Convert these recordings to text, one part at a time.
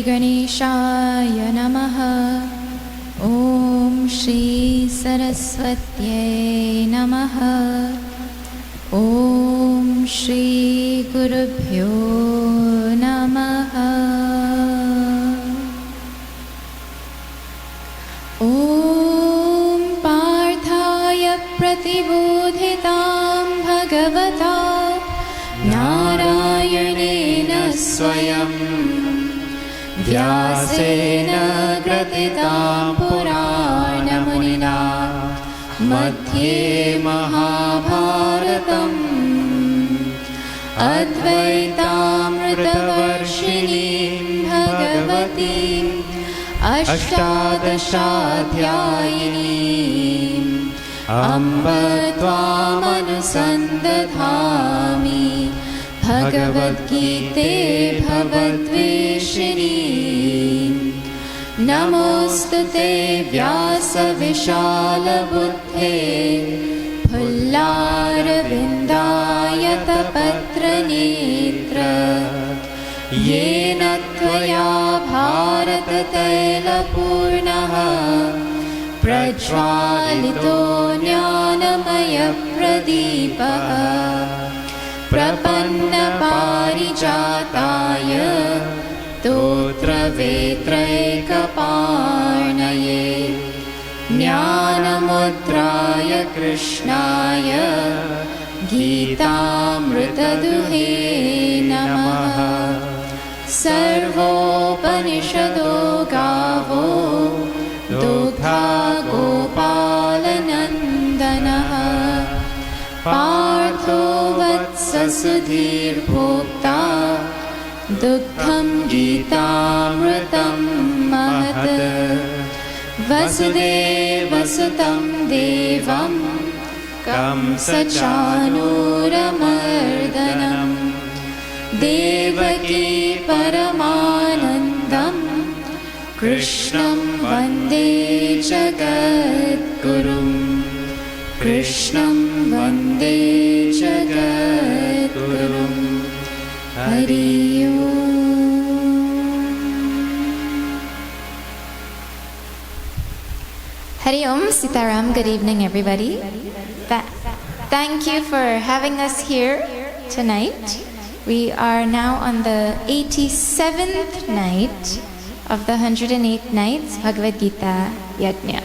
गणेशाय नमः। ॐ श्री सरस्वत्यै नमः। ॐ श्री गुरुभ्यो नमः। ॐ पार्थाय प्रतिबोधितां भगवता नारायणेन स्वयं व्यासेन ग्रथितां पुराणमुनिना मध्ये महाभारतम् अद्वैतामृतवर्षिणीं भगवतीम् अष्टादशाध्यायिनीम् अम्ब त्वामनुसन्दधामि भगवद्गीते भवद्वेषिणी। नमोऽस्तु ते व्यासविशालबुद्धे फुल्लारविन्दायतपत्रनेत्र येन त्वया भारततैलपूर्णः प्रज्वालितो ज्ञानमयप्रदीपः प्रपन्नपारिजाताय स्तोत्रवेत्रैकपाणये ज्ञानमुद्राय कृष्णाय गीतामृतदुहे नमः। सर्वोपनिषदो गावो दुग्धा गोपालनन्दनः पार्थो वत्ससुधीर्भोक्ता दुग्धं गीतामृतं महत्। वसुदेवसुतं देवं कंसचाणूरमर्दनं देवकी परमानन्दं कृष्णं वन्दे जगद्गुरुम् कृष्णं वन्दे जगद्गुरुम्। हरि ओम्। Hari Om, Sitaram, good evening everybody. Thank you for having us here tonight. We are now on the 87th night of the 108 nights Bhagwad Gita Yajna.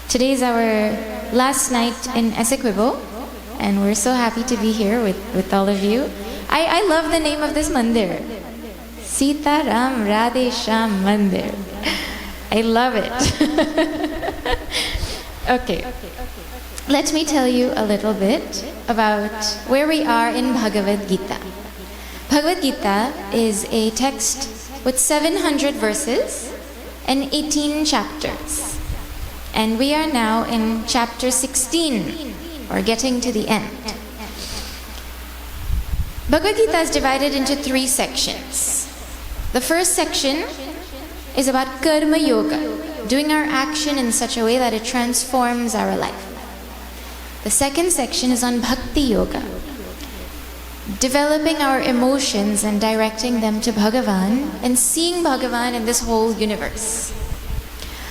Today is our last night in Essequibo, and we're so happy to be here with all of you. I love the name of this mandir, Sita Ram Radhe Shyam Mandir. I love it. Okay, let me tell you a little bit about where we are in Bhagavad Gita. Bhagavad Gita is a text with 700 verses and 18 chapters. And we are now in chapter 16, or getting to the end. Bhagavad Gita is divided into 3 sections. The first section is about Karma Yoga, doing our action in such a way that it transforms our life. The second section is on Bhakti Yoga, developing our emotions and directing them to Bhagavan and seeing Bhagavan in this whole universe.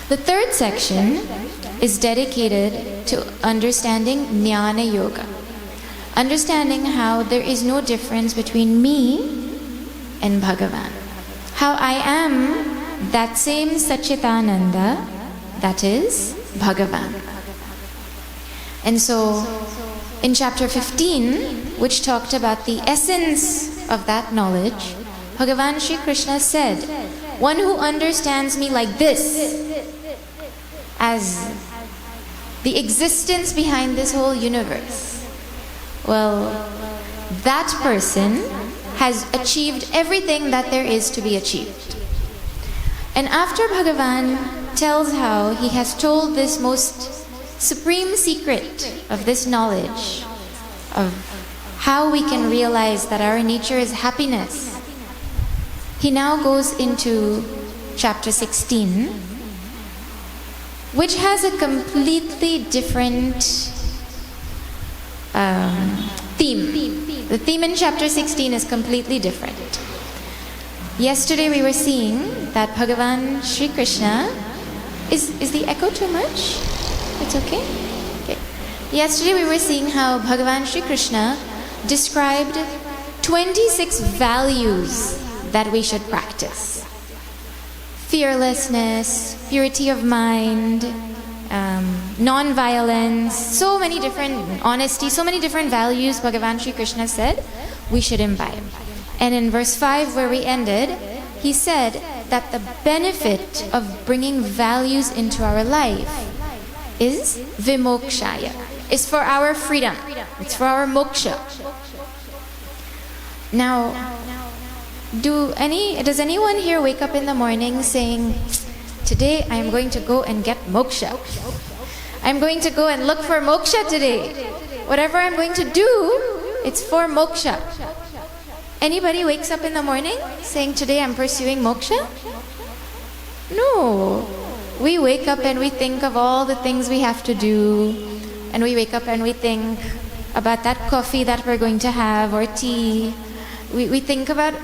The third section is dedicated to understanding Jnana Yoga, understanding how there is no difference between me and Bhagavan. How I am that same Satchitananda, that is Bhagavan. And so, in chapter 15, which talked about the essence of that knowledge, Bhagavan Shri Krishna said, "One who understands me like this, as the existence behind this whole universe, well, that person has achieved everything that there is to be achieved. And after Bhagavan tells how he has told this most supreme secret of this knowledge, of how we can realize that our nature is happiness, he now goes into chapter 16, which has a completely different theme. The theme in chapter 16 is completely different. Yesterday we were seeing that Bhagavan Shri Krishna is the echo too much? It's okay? Okay. Yesterday we were seeing how Bhagavan Shri Krishna described 26 values that we should practice. Fearlessness, purity of mind, non-violence, so many different, honesty, so many different values Bhagavan Shri Krishna said we should imbibe. And in verse 5 where we ended, he said that the benefit of bringing values into our life is vimokshaya, is for our freedom, it's for our moksha. Now, does anyone here wake up in the morning saying, today I am going to go and get moksha. I'm going to go and look for moksha today. Whatever I'm going to do, it's for moksha. Anybody wakes up in the morning saying, today I'm pursuing moksha? No. We wake up and we think of all the things we have to do. And we wake up and we think about that coffee that we're going to have or tea. We think about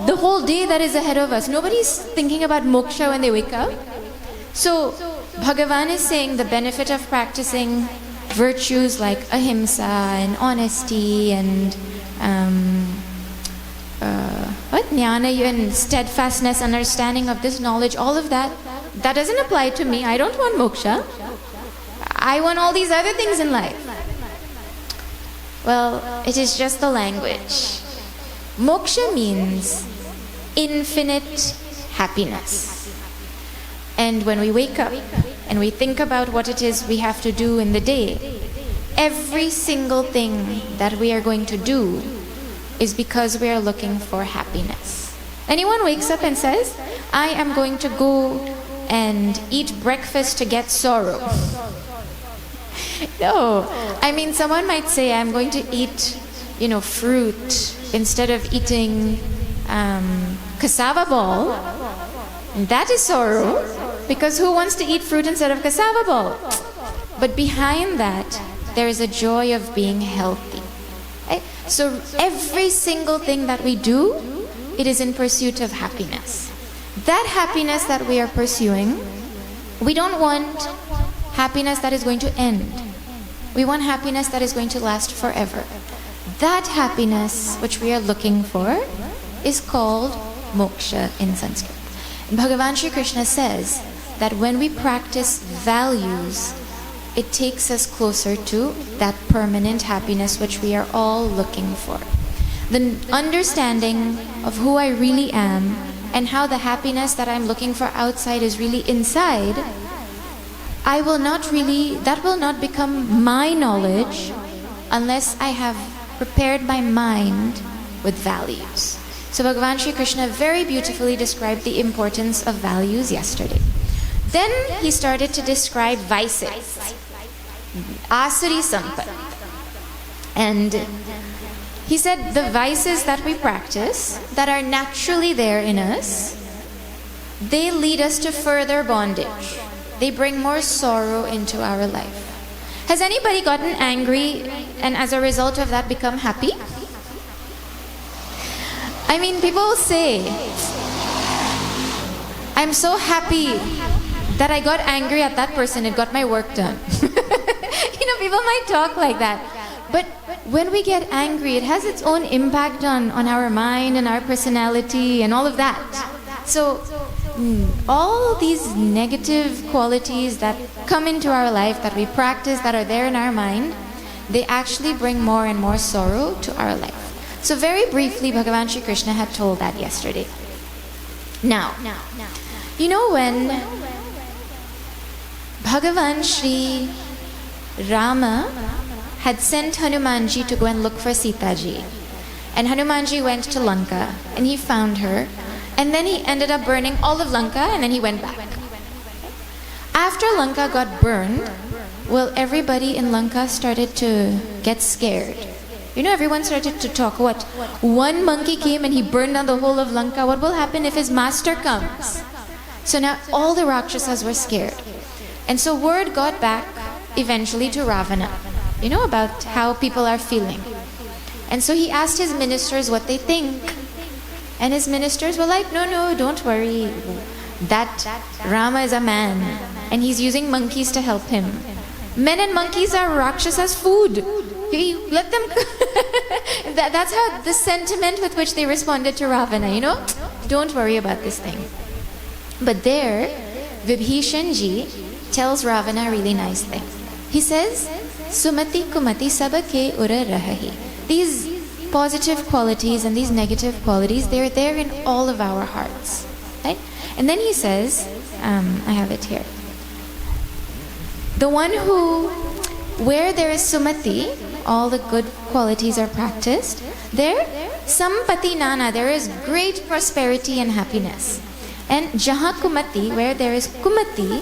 the whole day that is ahead of us. Nobody's thinking about moksha when they wake up. So Bhagavan is saying the benefit of practicing virtues like ahimsa and honesty and jnana and steadfastness, understanding of this knowledge, all of that doesn't apply to me. I don't want moksha. I want all these other things in life. Well, it is just the language. Moksha means infinite happiness. And when we wake up and we think about what it is we have to do in the day, every single thing that we are going to do is because we are looking for happiness. Anyone wakes up and says, I am going to go and eat breakfast to get sorrow? No. I mean, someone might say, I'm going to eat, fruit instead of eating cassava ball. And that is sorrow, because who wants to eat fruit instead of cassava ball? But behind that, there is a joy of being healthy. Right? So every single thing that we do, it is in pursuit of happiness. That happiness that we are pursuing, we don't want happiness that is going to end. We want happiness that is going to last forever. That happiness which we are looking for is called moksha in Sanskrit. And Bhagavan Shri Krishna says that when we practice values, it takes us closer to that permanent happiness which we are all looking for. The understanding of who I really am and how the happiness that I'm looking for outside is really inside, that will not become my knowledge unless I have prepared my mind with values. So Bhagavan Shri Krishna very beautifully described the importance of values yesterday. Then he started to describe vices, asuri sampat. And he said the vices that we practice, that are naturally there in us, they lead us to further bondage. They bring more sorrow into our life. Has anybody gotten angry and as a result of that become happy? I mean, people say, I'm so happy that I got angry at that person, it got my work done. People might talk like that. But when we get angry, it has its own impact on our mind and our personality and all of that. So all these negative qualities that come into our life, that we practice, that are there in our mind, they actually bring more and more sorrow to our life. So very briefly, Bhagavan Shri Krishna had told that yesterday. Now, when Bhagavan Shri Rama had sent Hanumanji to go and look for Sitaji. And Hanumanji went to Lanka and he found her. And then he ended up burning all of Lanka and then he went back. After Lanka got burned, well, everybody in Lanka started to get scared. You know, everyone started to talk. What? One monkey came and he burned down the whole of Lanka. What will happen if his master comes? So now all the Rakshasas were scared. And so word got back eventually to Ravana, you know, about how people are feeling. And so he asked his ministers what they think. And his ministers were like, no, don't worry. That Rama is a man and he's using monkeys to help him. Men and monkeys are Rakshasas' food. Let them... That's how the sentiment with which they responded to Ravana, you know. Don't worry about this thing. But there, Vibhishanji tells Ravana a really nice thing. He says, Sumati kumati sabake ura rahahi. These positive qualities and these negative qualities, they're there in all of our hearts. Right? And then he says, I have it here. The one who, where there is sumati, all the good qualities are practiced, there, sampati nana, there is great prosperity and happiness. And jaha kumati, where there is kumati,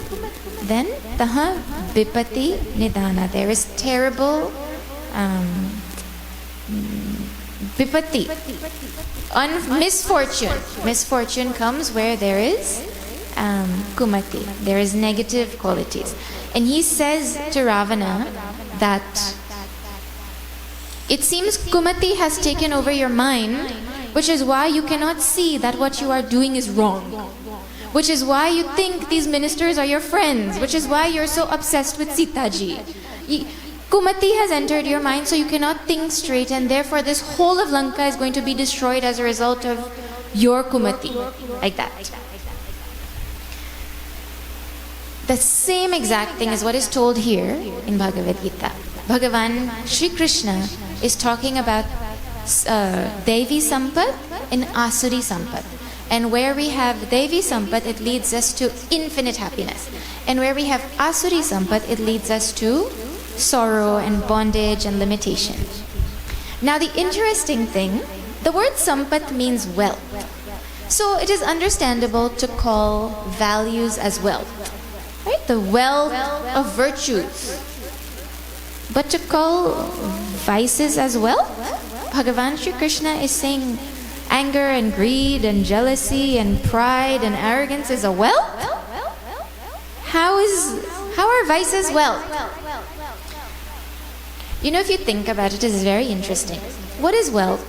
then taha vipati nidana, there is terrible vipati, misfortune. Misfortune comes where there is kumati, there is negative qualities. And he says to Ravana that it seems kumati has taken over your mind, which is why you cannot see that what you are doing is wrong. Which is why you think these ministers are your friends. Which is why you're so obsessed with Sitaji. Kumati has entered your mind, so you cannot think straight, and therefore this whole of Lanka is going to be destroyed as a result of your kumati. Like that. The same exact thing is what is told here in Bhagavad Gita. Bhagavan Shri Krishna is talking about Devi Sampat and Asuri Sampat. And where we have Devi Sampat, it leads us to infinite happiness. And where we have Asuri Sampat, it leads us to sorrow and bondage and limitation. Now the interesting thing, the word Sampat means wealth. So it is understandable to call values as wealth. Right? The wealth of virtues. But to call vices as wealth? Bhagavan Shri Krishna is saying anger and greed and jealousy and pride and arrogance is a wealth? How are vices wealth? You know, if you think about it, it is very interesting. What is wealth?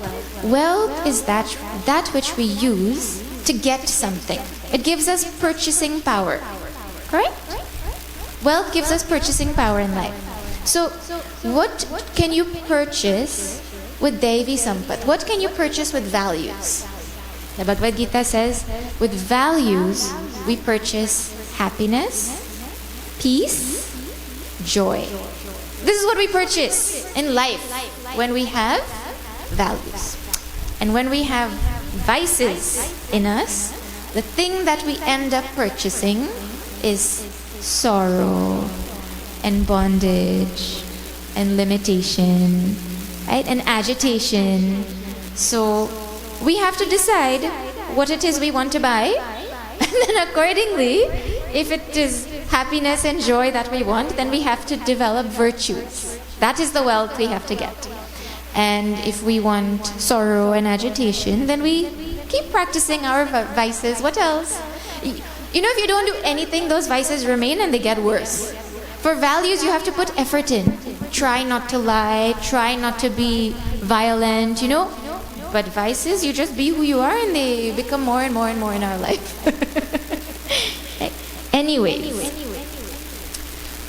Wealth is that which we use to get something. It gives us purchasing power. Correct? Wealth gives us purchasing power in life. So, what can you purchase with Devi Sampat? What can you purchase with values? The Bhagwad Gita says, with values, we purchase happiness, peace, joy. This is what we purchase in life when we have values. And when we have vices in us, the thing that we end up purchasing is sorrow and bondage and limitation, right? And agitation. So we have to decide what it is we want to buy, and then accordingly, if it is happiness and joy that we want, then we have to develop virtues. That is the wealth we have to get. And if we want sorrow and agitation, then we keep practicing our vices. What else? You know, if you don't do anything, those vices remain and they get worse. For values, you have to put effort in. Try not to lie, try not to be violent, you know. But vices, you just be who you are and they become more and more and more in our life. Anyways,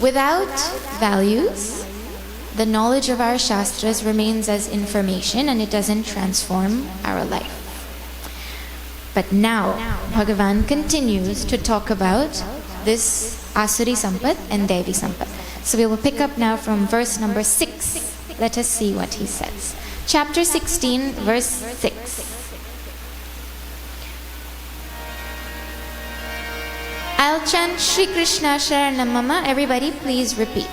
without values, the knowledge of our Shastras remains as information and it doesn't transform our life. But now, Bhagavan continues to talk about this Asuri Sampat and Devi Sampat. So we will pick up now from verse number 6. Let us see what he says. Chapter 16, verse 6. I'll chant Shri Krishna Sharanam Mama. Everybody please repeat.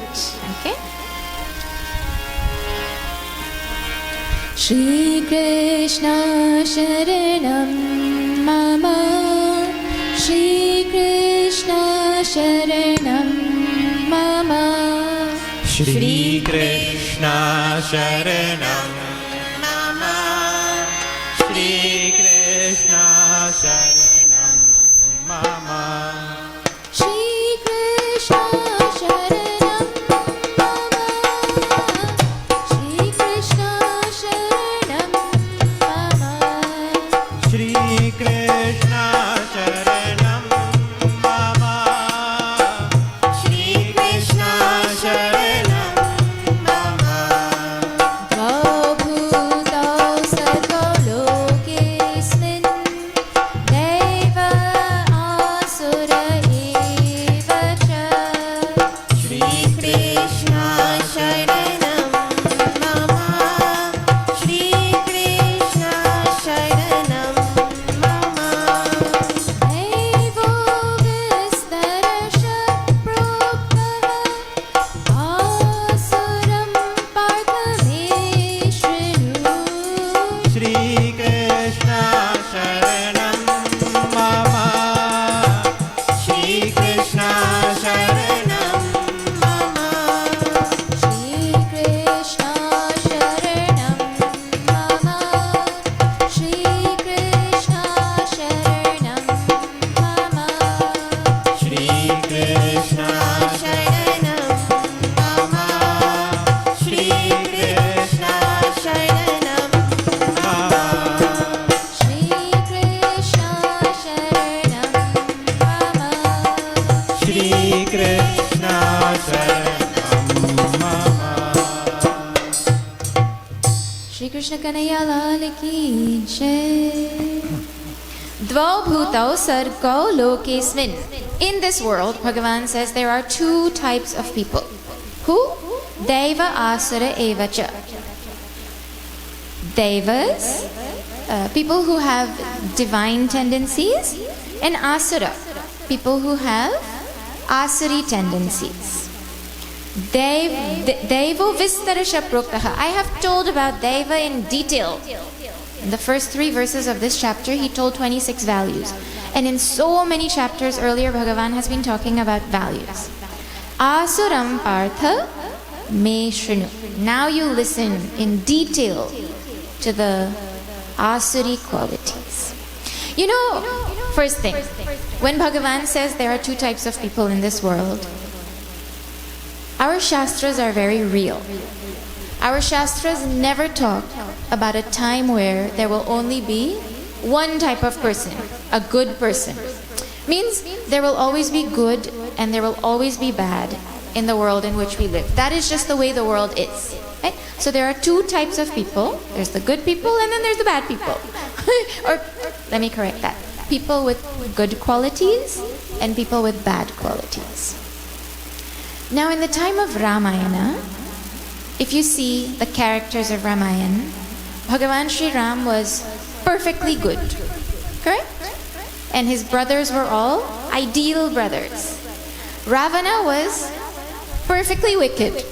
Okay? Shri Krishna Sharanam Mama. Shri Krishna Sharanam Mama. Shri Krishna Sharanam Mama. Shri Krishna Sharanam Mama. Shri Krishna Sharanam Mama. Shri Krishna Sharanam Mama. Shri Krishna Sharanam Mama. Shri Krishna Sharanam Mama. Dvau bhutau sargo lokesmin deva asura eva cha. Shri Krishna Sharanam Mama. Shri Krishna Sharanam Mama. Devo vistarasha proktaha asuram partha me shrinu. Shri Krishna Sharanam Mama. Shri Krishna Sharanam Mama. Shri Krishna Sharanam Mama. Shri Krishna Sharanam Mama. Shri Krishna Sharanam Mama. Shri Krishna Sharanam Mama. Shri Krishna Sharanam Mama. Shri Krishna Sharanam Mama. Shri Krishna Kanhaiya Lal ki jai. Dvau bhutau sargau lokesmin. In this world, Bhagavan says there are two types of people. Who? Deva asura evacha. Devas, people who have divine tendencies, and asura, people who have asuri tendencies. Devo vistarasha proktaha. I have told about Deva in detail. In the first 3 verses of this chapter, he told 26 values. And in so many chapters earlier, Bhagavan has been talking about values. Asuram partha me shrinu. Now you listen in detail to the asuri qualities. You know, first thing, when Bhagavan says there are 2 types of people in this world, our Shastras are very real. Our Shastras never talk about a time where there will only be one type of person, a good person. Means there will always be good and there will always be bad in the world in which we live. That is just the way the world is. Right? So there are 2 types of people. There's the good people and then there's the bad people. Or let me correct that. People with good qualities and people with bad qualities. Now in the time of Ramayana, if you see the characters of Ramayana, Bhagavan Sri Ram was perfectly good. Correct? And his brothers were all ideal brothers. Ravana was perfectly wicked.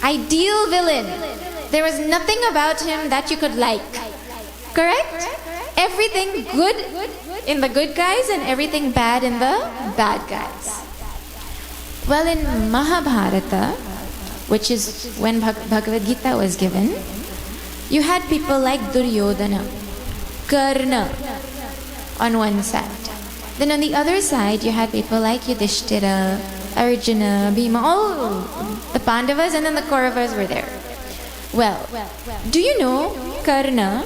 Ideal villain. There was nothing about him that you could like. Correct? Everything good in the good guys and everything bad in the bad guys. Well, in Mahabharata, which is when Bhagwad Gita was given, you had people like Duryodhana, Karna on one side. Then on the other side, you had people like Yudhishthira, Arjuna, Bhima, all the Pandavas, and then the Kauravas were there. Well, do you know Karna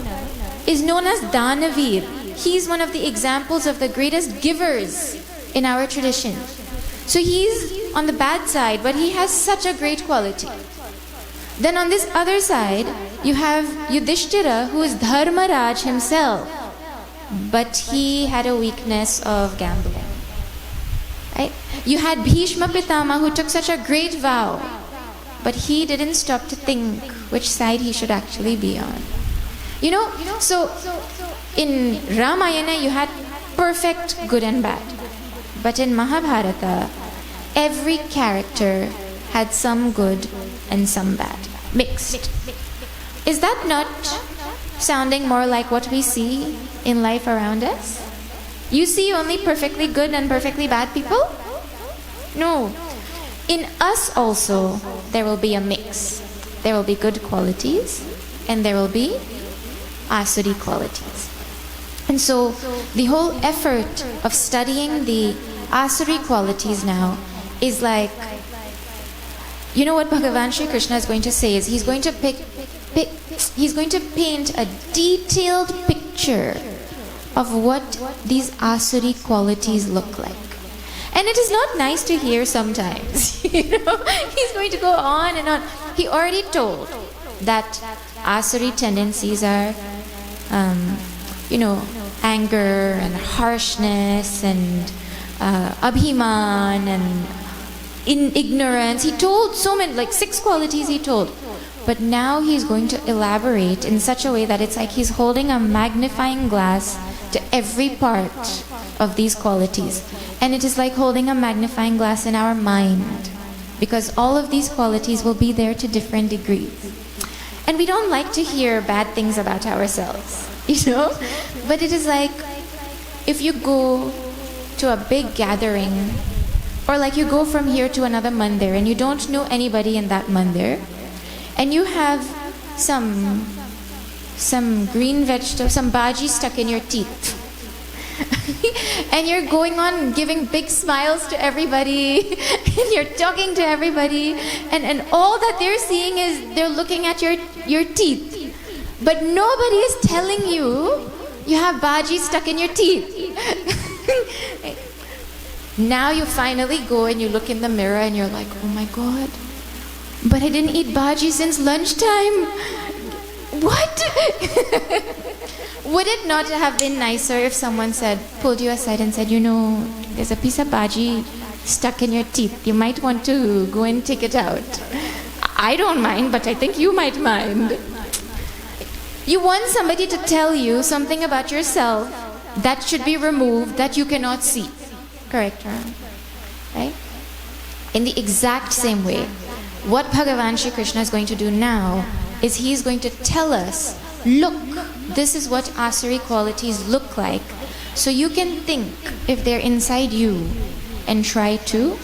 is known as Danavir? He's one of the examples of the greatest givers in our tradition. So he's on the bad side, but he has such a great quality. Then on this other side, you have Yudhishthira, who is Dharmaraj himself, but he had a weakness of gambling. Right? You had Bhishma Pitama, who took such a great vow, but he didn't stop to think which side he should actually be on. You know, so in Ramayana you had perfect good and bad. But in Mahabharata, every character had some good and some bad, mixed. Is that not sounding more like what we see in life around us? You see only perfectly good and perfectly bad people? No. In us also, there will be a mix. There will be good qualities and there will be asuri qualities. And so the whole effort of studying the asuri qualities now is like, you know what Bhagavan Shri Krishna is going to say is he's going to he's going to paint a detailed picture of what these asuri qualities look like. And it is not nice to hear sometimes. You know, he's going to go on and on. He already told that asuri tendencies are, anger and harshness and abhiman and ignorance. He told so many, like 6 qualities he told. But now he's going to elaborate in such a way that it's like he's holding a magnifying glass to every part of these qualities. And it is like holding a magnifying glass in our mind, because all of these qualities will be there to different degrees. And we don't like to hear bad things about ourselves, you know? But it is like if you go to a big gathering, or like you go from here to another mandir and you don't know anybody in that mandir, and you have some green vegetable, some bhaji stuck in your teeth. And you're going on giving big smiles to everybody and you're talking to everybody, and all that they're seeing is they're looking at your teeth. But nobody is telling you you have bhaji stuck in your teeth. Now you finally go and you look in the mirror and you're like, oh my God, but I didn't eat bhaji since lunchtime. What? Would it not have been nicer if someone pulled you aside and said, there's a piece of bhaji stuck in your teeth. You might want to go and take it out. I don't mind, but I think you might mind. You want somebody to tell you something about yourself that should be removed, that you cannot see. Correct, right? In the exact same way, what Bhagavan Shri Krishna is going to do now is he is going to tell us, look, this is what asuri qualities look like, so you can think if they're inside you and try to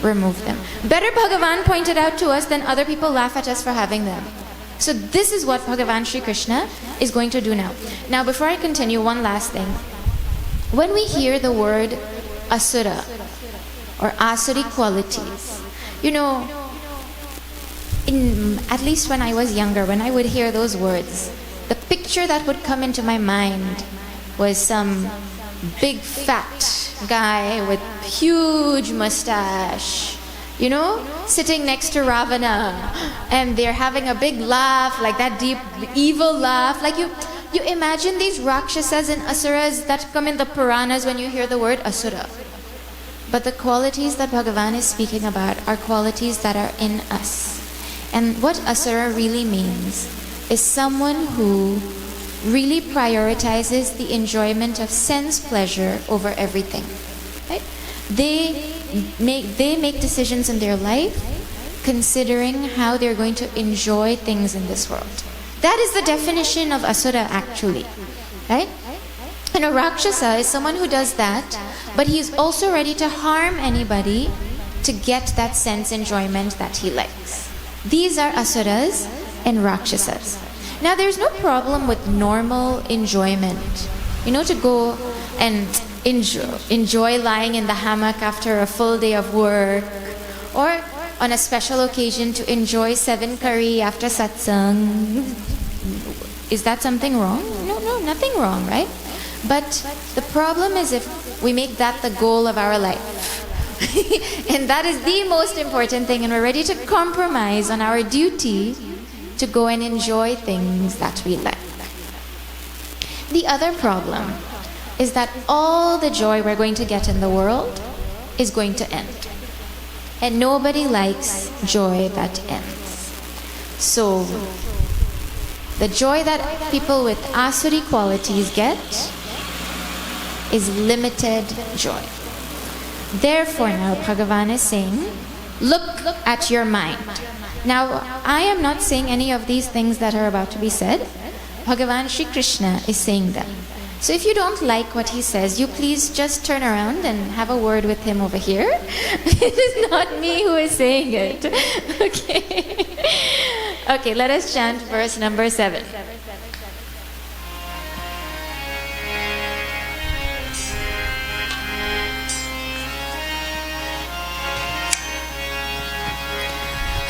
remove them. Better Bhagavan pointed out to us than other people laugh at us for having them. So this is what Bhagavan Shri Krishna is going to do now. Now before I continue, one last thing. When we hear the word asura or asuri qualities, at least when I was younger, when I would hear those words, the picture that would come into my mind was some big fat guy with huge mustache, sitting next to Ravana, and they're having a big laugh, like that deep evil laugh. Like you imagine these Rakshasas and Asuras that come in the Puranas when you hear the word Asura. But the qualities that Bhagavan is speaking about are qualities that are in us. And what Asura really means is someone who really prioritizes the enjoyment of sense pleasure over everything. Right? They make decisions in their life considering how they're going to enjoy things in this world. That is the definition of Asura actually. Right? And a Rakshasa is someone who does that, but he's also ready to harm anybody to get that sense enjoyment that he likes. These are Asuras and Rakshasas. Now there's no problem with normal enjoyment. To go and enjoy lying in the hammock after a full day of work, or on a special occasion to enjoy 7 curry after satsang. Is that something wrong? No, nothing wrong, right? But the problem is if we make that the goal of our life. And that is the most important thing, and we're ready to compromise on our duty to go and enjoy things that we like. The other problem is that all the joy we're going to get in the world is going to end. And nobody likes joy that ends. So the joy that people with asuri qualities get is limited joy. Therefore now Bhagavan is saying, look at your mind. Now I am not saying any of these things that are about to be said. Bhagavan Shri Krishna is saying them. So if you don't like what he says, you please just turn around and have a word with him over here. It is not me who is saying it. Okay. Okay, let us chant verse number 7.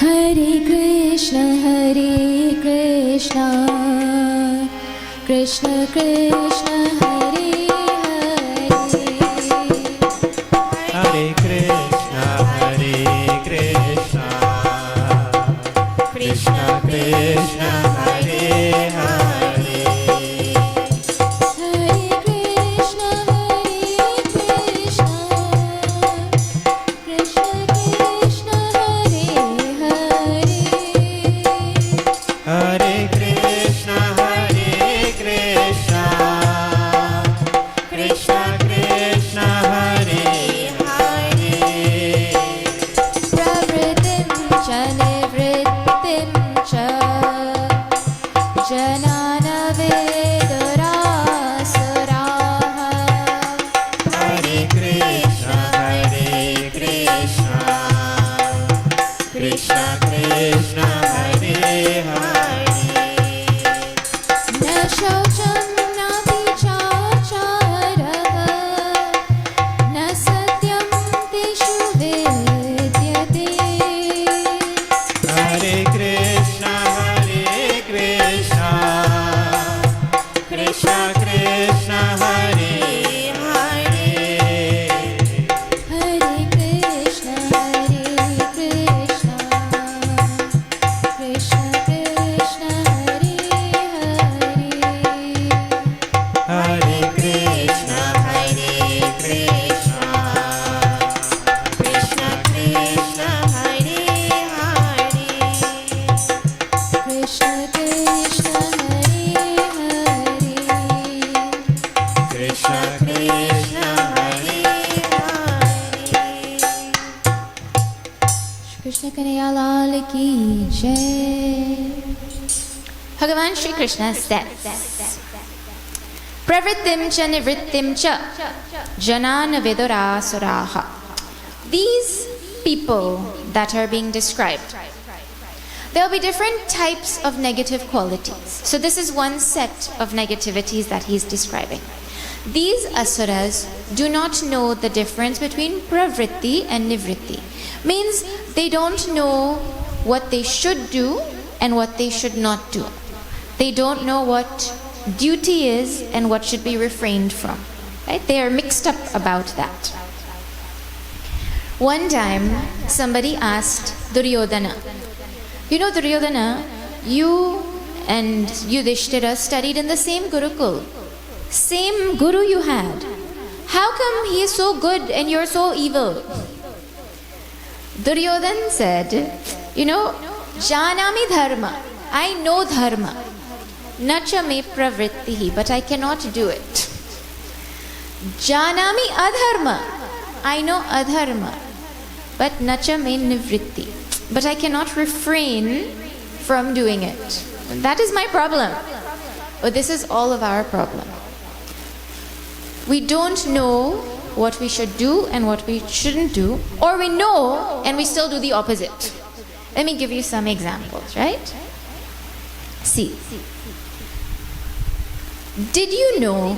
Hare Krishna, Krishna Krishna, Hare Hare. Hare Krishna, Krishna Krishna, Hare Hare. Hare Krishna, Krishna Krishna, Hare Hare. Hare Krishna, Krishna Krishna, Hare Hare. Pravritim cha nivrittim cha janana vidurasuraha. Hare Krishna, Krishna Krishna, Hare Hare. Na shaucham na vichacharah, na satyam teshu vidyate. Hare Krishna, Krishna Krishna, Hare Hare. Hare Krishna, Krishna Krishna, Hare Hare. Hare Krishna, Krishna Krishna, Hare Hare. Krishna Krishna, Hare Hare. Krishna Krishna, Hare Hare. Krishna Kanhaiya Lal ki jai. Bhagavan Shri Krishna says, Pravrittim cha nivrittim cha janana vidurasuraha. These people that are being described, there will be different types of negative qualities. So this is one set of negativities that he's describing. These asuras do not know the difference between pravritti and nivritti. Means they don't know what they should do and what they should not do. They don't know what duty is and what should be refrained from. Right? They are mixed up about that. One time, somebody asked Duryodhana, you know Duryodhana, you and Yudhishthira studied in the same Gurukul. Same guru you had. How come he is so good and you're so evil? Duryodhana said, you know, Janami dharma. I know dharma. Nacha me pravrittihi, but I cannot do it. Janami adharma. I know adharma, but nacha me nivritti. But I cannot refrain from doing it. That is my problem. But this is all of our problem. We don't know what we should do and what we shouldn't do, or we know and we still do the opposite. Let me give you some examples, right? See. Did you know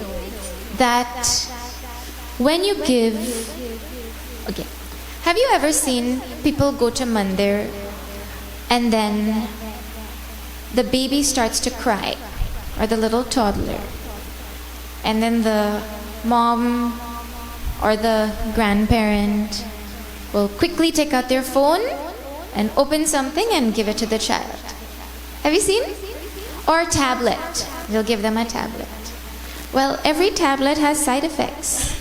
that when you give... Okay. Have you ever seen people go to mandir and then the baby starts to cry, or the little toddler, and then the mom or the grandparent will quickly take out their phone and open something and give it to the child? Have you seen? Or a tablet. They'll give them a tablet. Well, every tablet has side effects.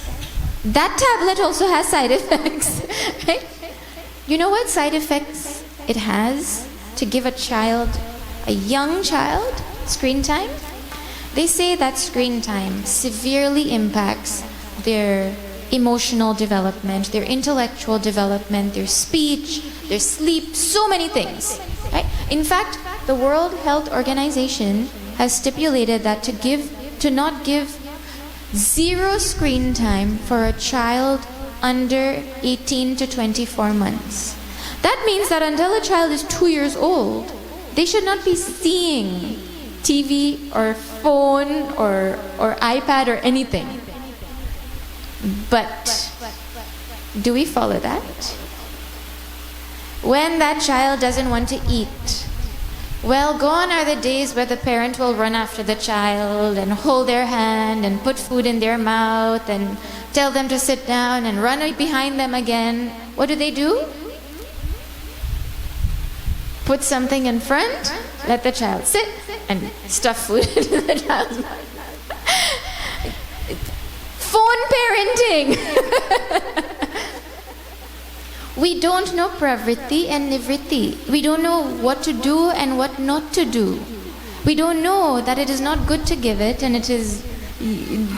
That tablet also has side effects. Right? You know what side effects it has to give a child, a young child, screen time? They say that screen time severely impacts their emotional development, their intellectual development, their speech, their sleep, so many things. Right? In fact, the World Health Organization has stipulated that to not give zero screen time for a child under 18 to 24 months. That means that until a child is 2 years old, they should not be seeing TV or phone or iPad or anything. But do we follow that? When that child doesn't want to eat, well, gone are the days where the parent will run after the child and hold their hand and put food in their mouth and tell them to sit down and run behind them again. What do? Put something in front, let the child sit, and stuff food into the child's mouth. Phone parenting! We don't know pravritti and nivritti. We don't know what to do and what not to do. We don't know that it is not good to give it, and it is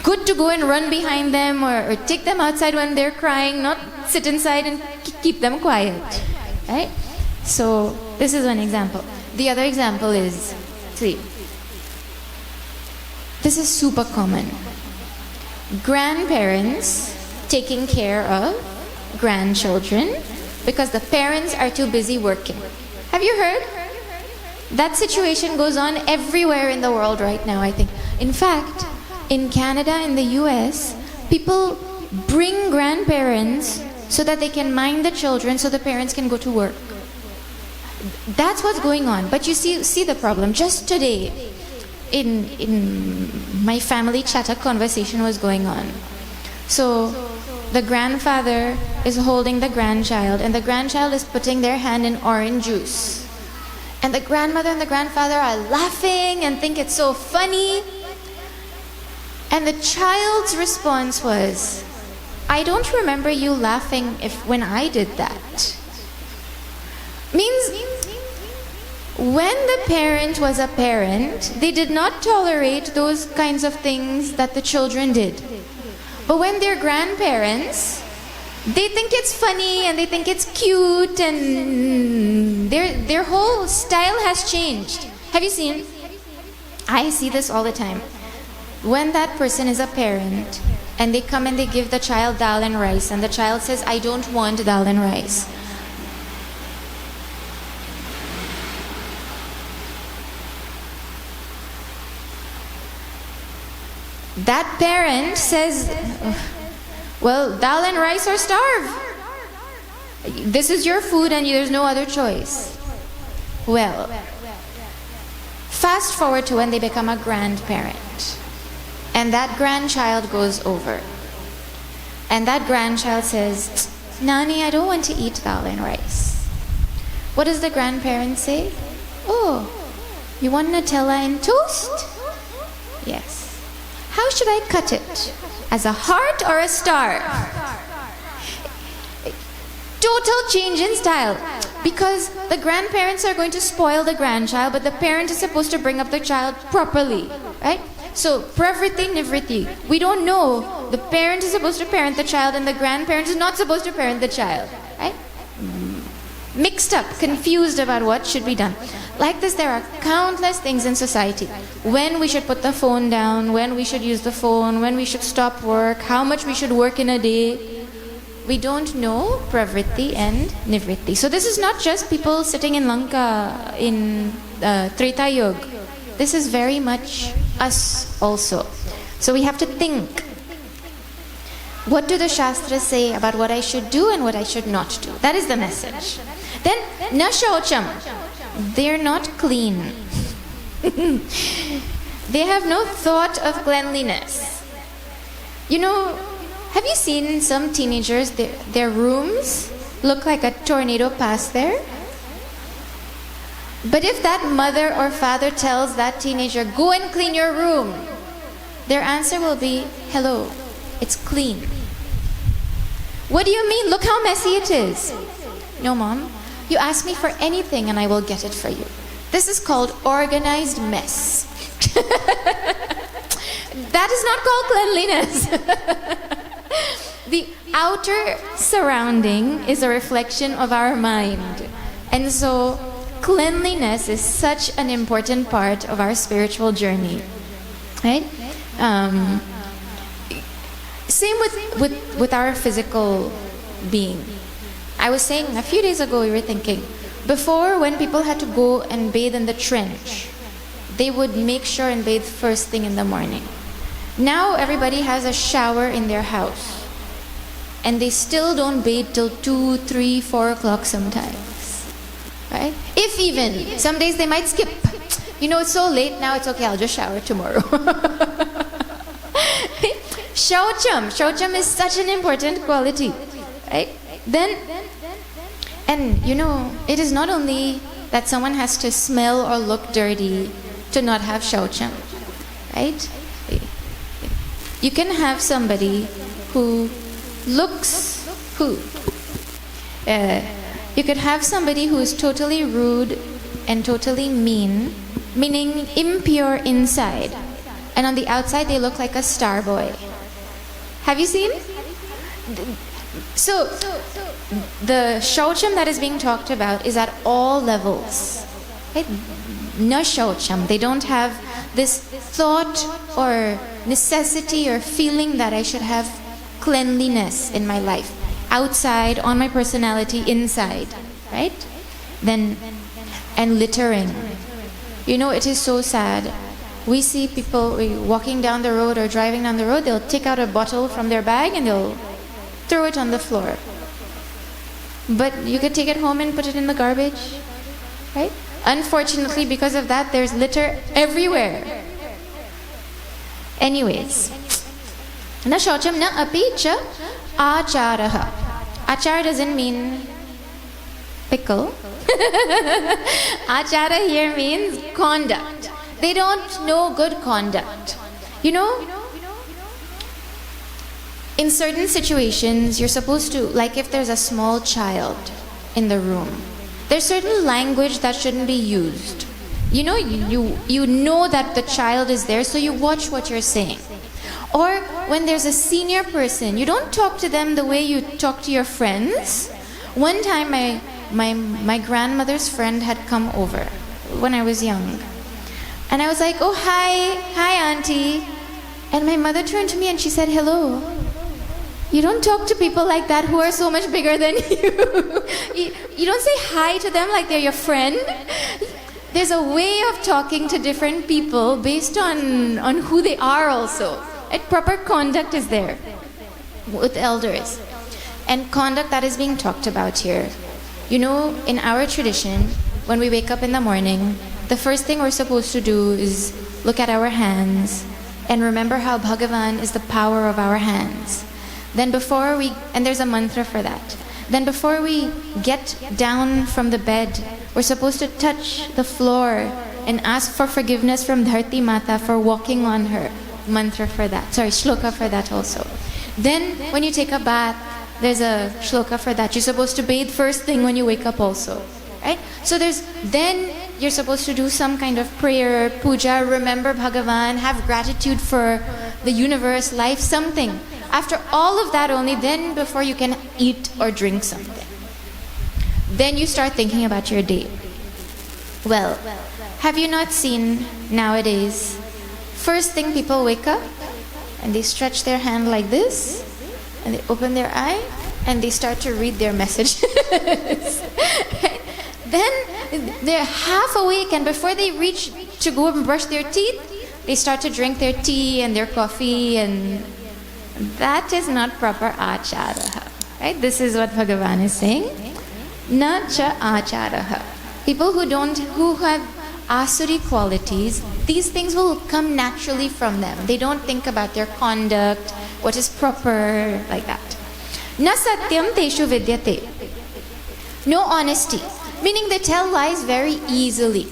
good to go and run behind them or take them outside when they're crying, not sit inside and keep them quiet. Right? So this is one example. The other example is, see, this is super common. Grandparents taking care of grandchildren because the parents are too busy working. Have you heard? That situation goes on everywhere in the world right now, I think. In fact, in Canada, in the US, people bring grandparents so that they can mind the children so the parents can go to work. That's what's going on. But you see the problem. Just today, in my family chat, a conversation was going on. So the grandfather is holding the grandchild, and the grandchild is putting their hand in orange juice. And the grandmother and the grandfather are laughing and think it's so funny. And the child's response was, I don't remember you laughing when I did that. Means when the parent was a parent, they did not tolerate those kinds of things that the children did. But when they're grandparents, they think it's funny and they think it's cute, and their whole style has changed. Have you seen? I see this all the time. When that person is a parent and they come and they give the child dal and rice, and the child says, I don't want dal and rice. That parent says, well, dal and rice or starve. This is your food and there's no other choice. Well, fast forward to when they become a grandparent. And that grandchild goes over. And that grandchild says, Nani, I don't want to eat dal and rice. What does the grandparent say? Oh, you want Nutella and toast? Yes. How should I cut it? As a heart or a star? Total change in style. Because the grandparents are going to spoil the grandchild, but the parent is supposed to bring up the child properly. Right? So, pravritti, nivritti. We don't know. The parent is supposed to parent the child and the grandparent is not supposed to parent the child. Right? Mixed up, confused about what should be done. Like this, there are countless things in society. When we should put the phone down, when we should use the phone, when we should stop work, how much we should work in a day. We don't know pravritti and nivritti. So this is not just people sitting in Lanka in Treta Yuga. This is very much us also. So we have to think. What do the Shastras say about what I should do and what I should not do? That is the message. Then, na shaucham. They're not clean. They have no thought of cleanliness. You know, have you seen some teenagers, their rooms look like a tornado passed there? But if that mother or father tells that teenager, go and clean your room, their answer will be, hello, it's clean. What do you mean? Look how messy it is. No, Mom. You ask me for anything and I will get it for you. This is called organized mess. That is not called cleanliness. the outer surrounding is a reflection of our mind. And so cleanliness is such an important part of our spiritual journey. Right? Same with our physical being. I was saying a few days ago, we were thinking, before when people had to go and bathe in the trench, they would make sure and bathe first thing in the morning. Now everybody has a shower in their house. And they still don't bathe till 2, 3, 4 o'clock sometimes. Right? If even. Some days they might skip. You know, it's so late now, it's okay, I'll just shower tomorrow. Shaucham. Shaucham is such an important quality. Right? Then, and you know, it is not only that someone has to smell or look dirty to not have shaucham. Right? You can have somebody who looks, you could have somebody who is totally rude and totally mean, meaning impure inside, and on the outside they look like a star boy. Have you seen? So the shaucham that is being talked about is at all levels. Right? No shaucham. They don't have this thought or necessity or feeling that I should have cleanliness in my life. Outside, on my personality, inside. Right? Then, and littering. You know, it is so sad. We see people walking down the road or driving down the road, they'll take out a bottle from their bag and they'll throw it on the floor. But you could take it home and put it in the garbage. Right? Unfortunately, because of that, there's litter everywhere. Anyways, na shaucham na api cha acharaha. Achara doesn't mean pickle. Achara here means conduct. They don't know good conduct. You know, in certain situations, you're supposed to, like if there's a small child in the room, there's certain language that shouldn't be used. You know, you know that the child is there, so you watch what you're saying. Or when there's a senior person, you don't talk to them the way you talk to your friends. One time, my grandmother's friend had come over when I was young. And I was like, oh, hi, auntie. And my mother turned to me and she said, hello. You don't talk to people like that who are so much bigger than you. You don't say hi to them like they're your friend. There's a way of talking to different people based on who they are also. And proper conduct is there with elders. And conduct that is being talked about here. You know, in our tradition, when we wake up in the morning, the first thing we're supposed to do is look at our hands and remember how Bhagavan is the power of our hands. Then before we, and there's a mantra for that. Then before we get down from the bed, we're supposed to touch the floor and ask for forgiveness from Dharti Mata for walking on her. Mantra for that. Sorry, shloka for that also. Then when you take a bath, there's a shloka for that. You're supposed to bathe first thing when you wake up also. Right? So then you're supposed to do some kind of prayer, puja, remember Bhagavan, have gratitude for the universe, life, something. After all of that only, then before you can eat or drink something. Then you start thinking about your day. Well, have you not seen nowadays, first thing people wake up and they stretch their hand like this and they open their eye and they start to read their messages. Then they're half awake and before they reach to go and brush their teeth, they start to drink their tea and their coffee, and that is not proper acharaha. Right? This is what Bhagavan is saying. Na cha acharaha. People who have asuri qualities, these things will come naturally from them. They don't think about their conduct, what is proper, like that. Na satyam teshu vidyate. No honesty. Meaning they tell lies very easily.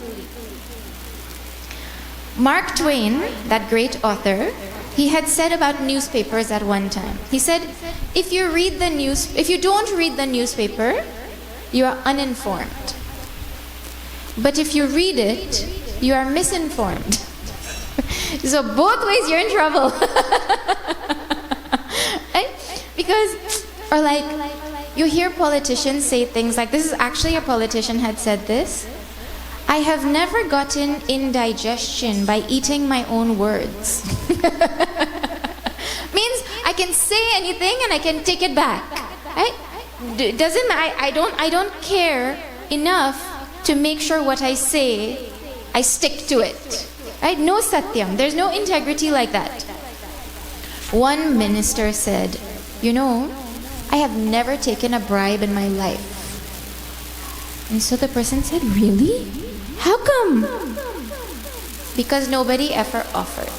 Mark Twain, that great author, he had said about newspapers at one time. He said, if you don't read the newspaper, you are uninformed. But if you read it, you are misinformed. So both ways you're in trouble. Right? Because, or like, you hear politicians say things like, this is actually a politician had said this, I have never gotten indigestion by eating my own words. Means I can say anything and I can take it back. Right? Doesn't I don't care enough to make sure what I say, I stick to it. Right? No satyam. There's no integrity like that. One minister said, you know, I have never taken a bribe in my life. And so the person said, really? How come? Because nobody ever offered.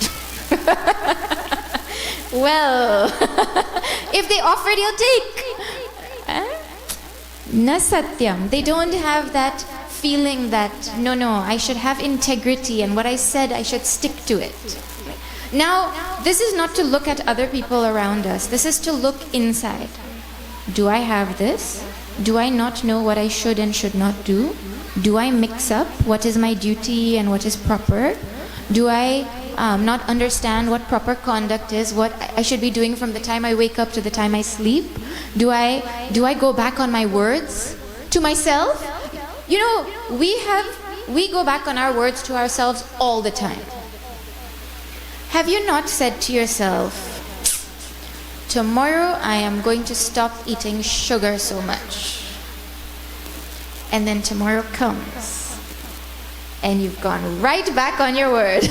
Well, if they offered, you'll take. Na satyam. They don't have that feeling that, no, I should have integrity and what I said, I should stick to it. Now, this is not to look at other people around us. This is to look inside. Do I have this? Do I not know what I should and should not do? Do I mix up what is my duty and what is proper? Do I not understand what proper conduct is, what I should be doing from the time I wake up to the time I sleep? Do I go back on my words to myself? You know, we go back on our words to ourselves all the time. Have you not said to yourself, tomorrow I am going to stop eating sugar so much? And then tomorrow comes and you've gone right back on your word.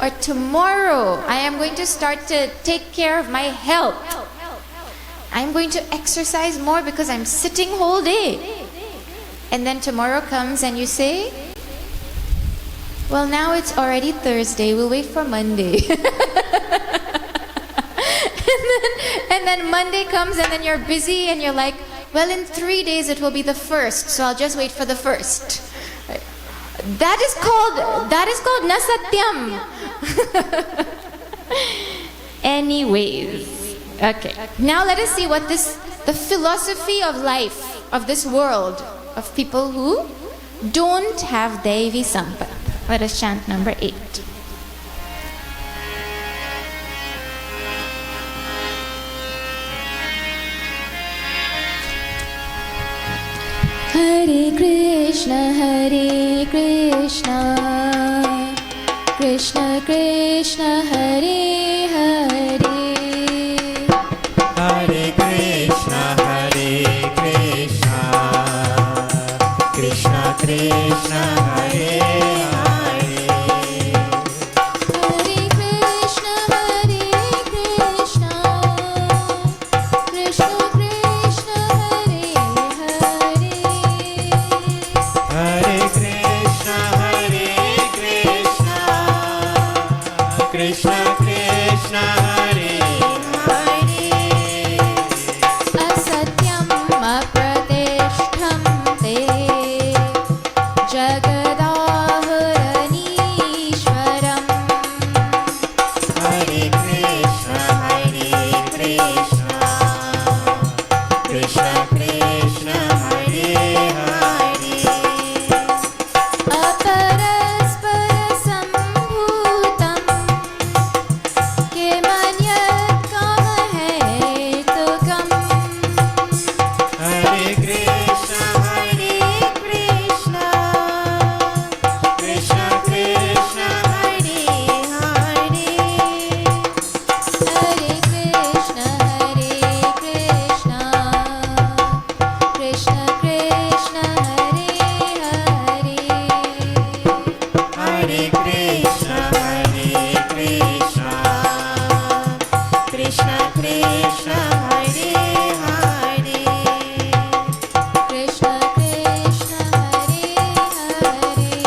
Or tomorrow I am going to start to take care of my health. I'm going to exercise more because I'm sitting whole day. And then tomorrow comes and you say, well, now it's already Thursday, we'll wait for Monday. and then Monday comes and then you're busy and you're like, well, in 3 days it will be the first, so I'll just wait for the first. That is called nasatyam. Anyways, okay. Now let us see what the philosophy of life, of this world, of people who don't have Devi Sampat. Let us chant number 8. Hare Krishna, Krishna Krishna, Hare Hare, Hare Krishna, Krishna Krishna, Hare Hare. Hare Krishna, Krishna Krishna, Hare Hare, Hare Krishna, Krishna Krishna, Hare Hare. Asatyam apratishtham te Jagadahuranishwaram. Hare Krishna, Krishna Krishna, Hare Hare. Aparaspara sambhutam Kimanyat kamahetukam. Hare Krishna, Krishna Krishna, Hare Hare. Hare Krishna, Krishna Krishna, Hare Hare. Hare Krishna, Krishna Krishna, Hare Hare. Krishna Krishna, Hare Hare.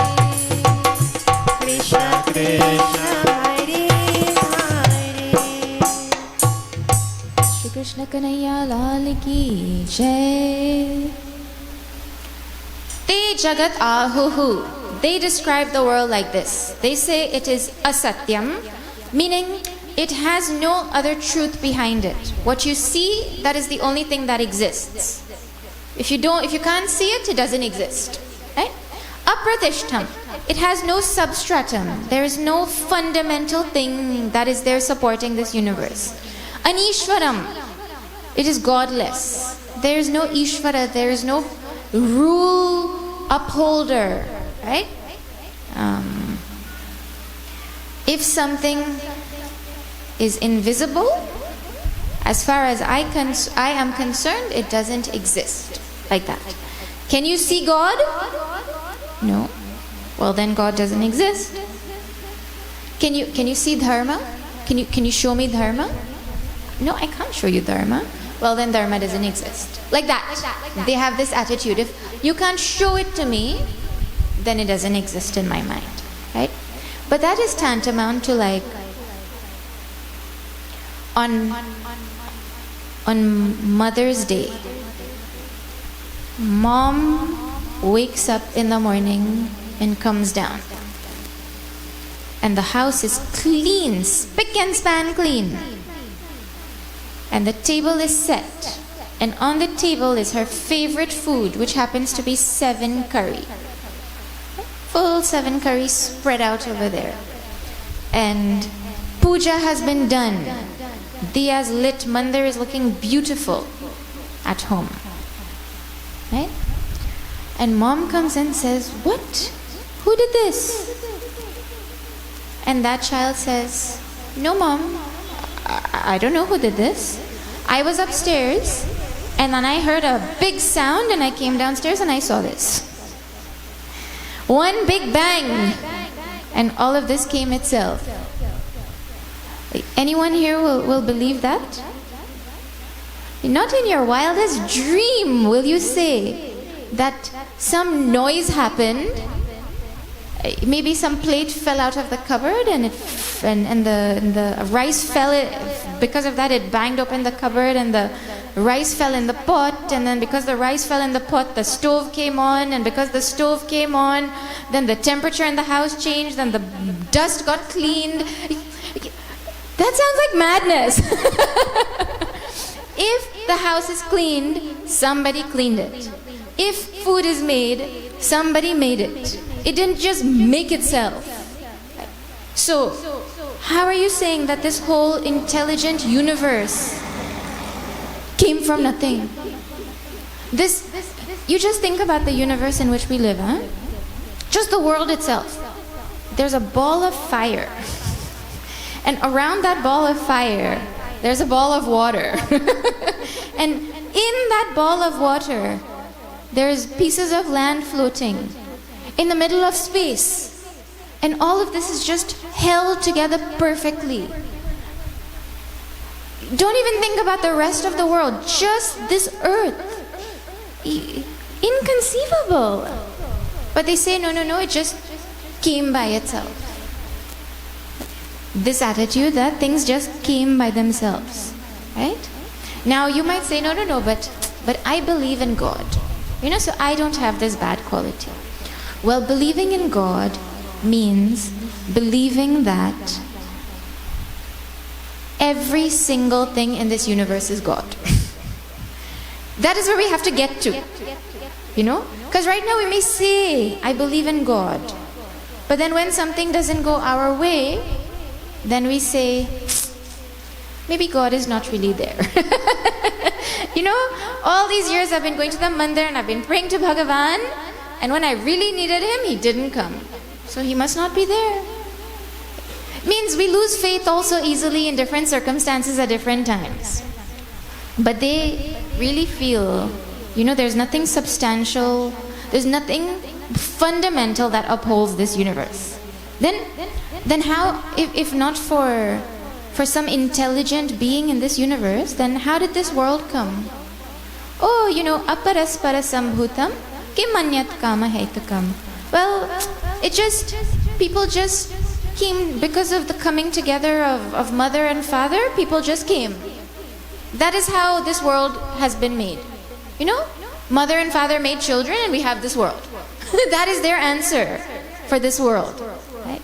Krishna Krishna, Hare Hare. Shri Krishna Kanhaiya Lal ki Jai. Te Jagat Ahuhu. They describe the world like this. They say it is asatyam, meaning it has no other truth behind it. What you see, that is the only thing that exists. If you can't see it, it doesn't exist. Right? Apratishtham. It has no substratum. There is no fundamental thing that is there supporting this universe. Anishwaram. It is godless. There is no Ishvara, there is no rule upholder, right? If something is invisible, as far as I am concerned, it doesn't exist like that. Can you see God? No. Well, then God doesn't exist. Can you see dharma? Can you show me dharma? No, I can't show you dharma. Well, then dharma doesn't exist. Like that. They have this attitude. If you can't show it to me, then it doesn't exist in my mind, right? But that is tantamount to like on Mother's Day, mom wakes up in the morning and comes down, and the house is clean, spick and span clean, and the table is set, and on the table is her favorite food, which happens to be 7 curry. Full 7 curries spread out over there. And puja has been done. Diyas lit, mandir is looking beautiful at home. Right? And mom comes and says, "What? Who did this?" And that child says, "No, mom, I don't know who did this. I was upstairs and then I heard a big sound and I came downstairs and I saw this." One big bang, and all of this came itself. Anyone here will believe that? Not in your wildest dream will you say that some noise happened. Maybe some plate fell out of the cupboard and the rice fell. Because of that, it banged open the cupboard and the rice fell in the pot. And then because the rice fell in the pot, the stove came on. And because the stove came on, then the temperature in the house changed. Then the dust got cleaned. That sounds like madness. If the house is cleaned, somebody cleaned it. If food is made, somebody made it. It didn't just make itself. So, how are you saying that this whole intelligent universe came from nothing? You just think about the universe in which we live, huh? Just the world itself. There's a ball of fire. And around that ball of fire, there's a ball of water. And in that ball of water, there's pieces of land floating in the middle of space. And all of this is just held together perfectly. Don't even think about the rest of the world, just this earth. Inconceivable. But they say, no, it just came by itself. This attitude that things just came by themselves, right? Now you might say, no, but I believe in God. So I don't have this bad quality. Well, believing in God means believing that every single thing in this universe is God. That is where we have to get to. Because right now we may say, I believe in God. But then when something doesn't go our way, then we say, maybe God is not really there. All these years I've been going to the mandir and I've been praying to Bhagavan, and when I really needed him, he didn't come. So he must not be there. Means we lose faith also easily in different circumstances at different times. But they really feel, there's nothing substantial, there's nothing fundamental that upholds this universe. Then how, if not for some intelligent being in this universe, then how did this world come? Oh, aparaspara sambhutam kim manyat kama hetukam. Well, people just came because of the coming together of mother and father. People just came. That is how this world has been made. Mother and father made children and we have this world. That is their answer for this world. Right?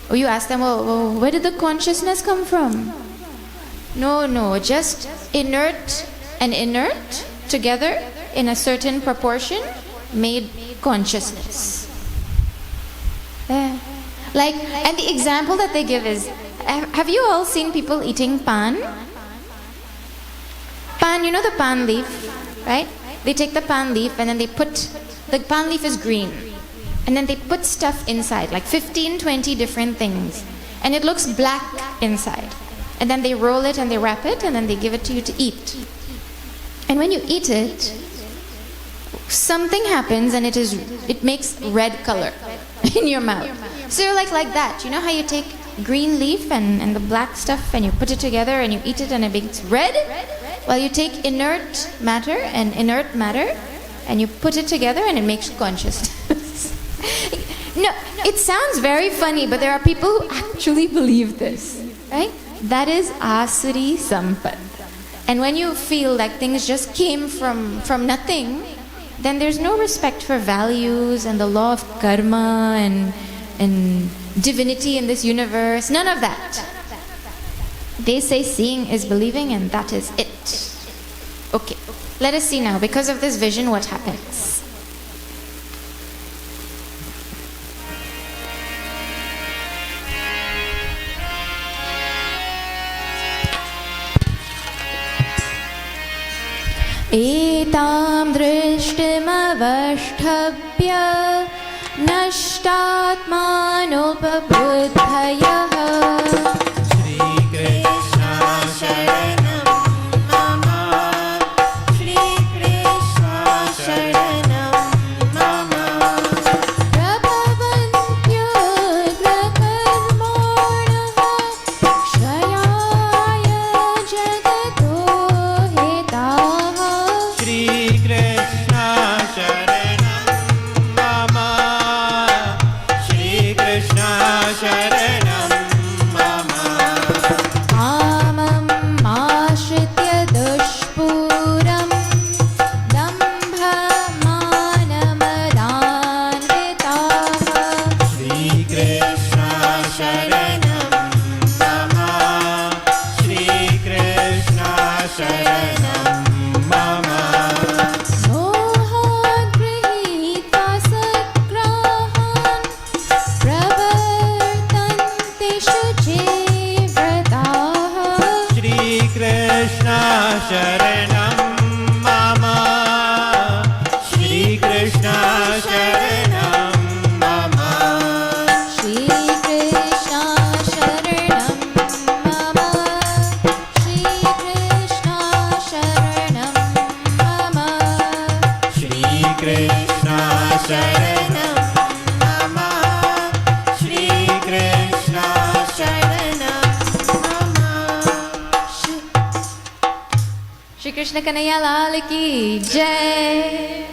Oh, you ask them, well, where did the consciousness come from? No, just inert and inert together in a certain proportion made consciousness. And the example that they give is, have you all seen people eating pan? Pan pan, you know the pan leaf, right? They take the pan leaf and then they put, the pan leaf is green. And then they put stuff inside, like 15, 20 different things. And it looks black inside. And then they roll it and they wrap it and then they give it to you to eat. And when you eat it, something happens and it makes red color in your mouth. So you're like that. You know how you take green leaf and the black stuff and you put it together and you eat it and it makes red? Well, you take inert matter and you put it together and it makes consciousness. No, it sounds very funny, but there are people who actually believe this, right? That is asuri sampat. And when you feel like things just came from nothing, then there's no respect for values and the law of karma and divinity in this universe. None of that. They say seeing is believing and that is it. Okay, let us see now, because of this vision, what happens. एतां दृष्टिमवष्टभ्य नष्टात्मानोपबुद्धयः श्रीकृष्ण शरणं मम श्रीकृष्ण शरणं मम प्रभवन्त्युग्रकर्माणः क्षयाय जगतो हिताः श्रीकृष्ण शरणं मम श्रीकृष्ण शरणं मम कामम् आश्रित्य दुष्पूरं दम्भमानमदान्विताः श्रीकृष्ण शरणं मम श्रीकृष्ण शरणं मम मोहाद्गृहीत्वा सद्ग्राहान् प्रवर्तन्ते शुचिव्रताः श्रीकृष्ण शरणं मम श्रीकृष्ण शरणं मम श्रीकृष्ण शरणं मम श्रीकृष्ण शरणं मम श्रीकृष्ण शरणं मम श्रीकृष्ण शरणं मम Shri Krishna Kanhaiya Lal ki Jai.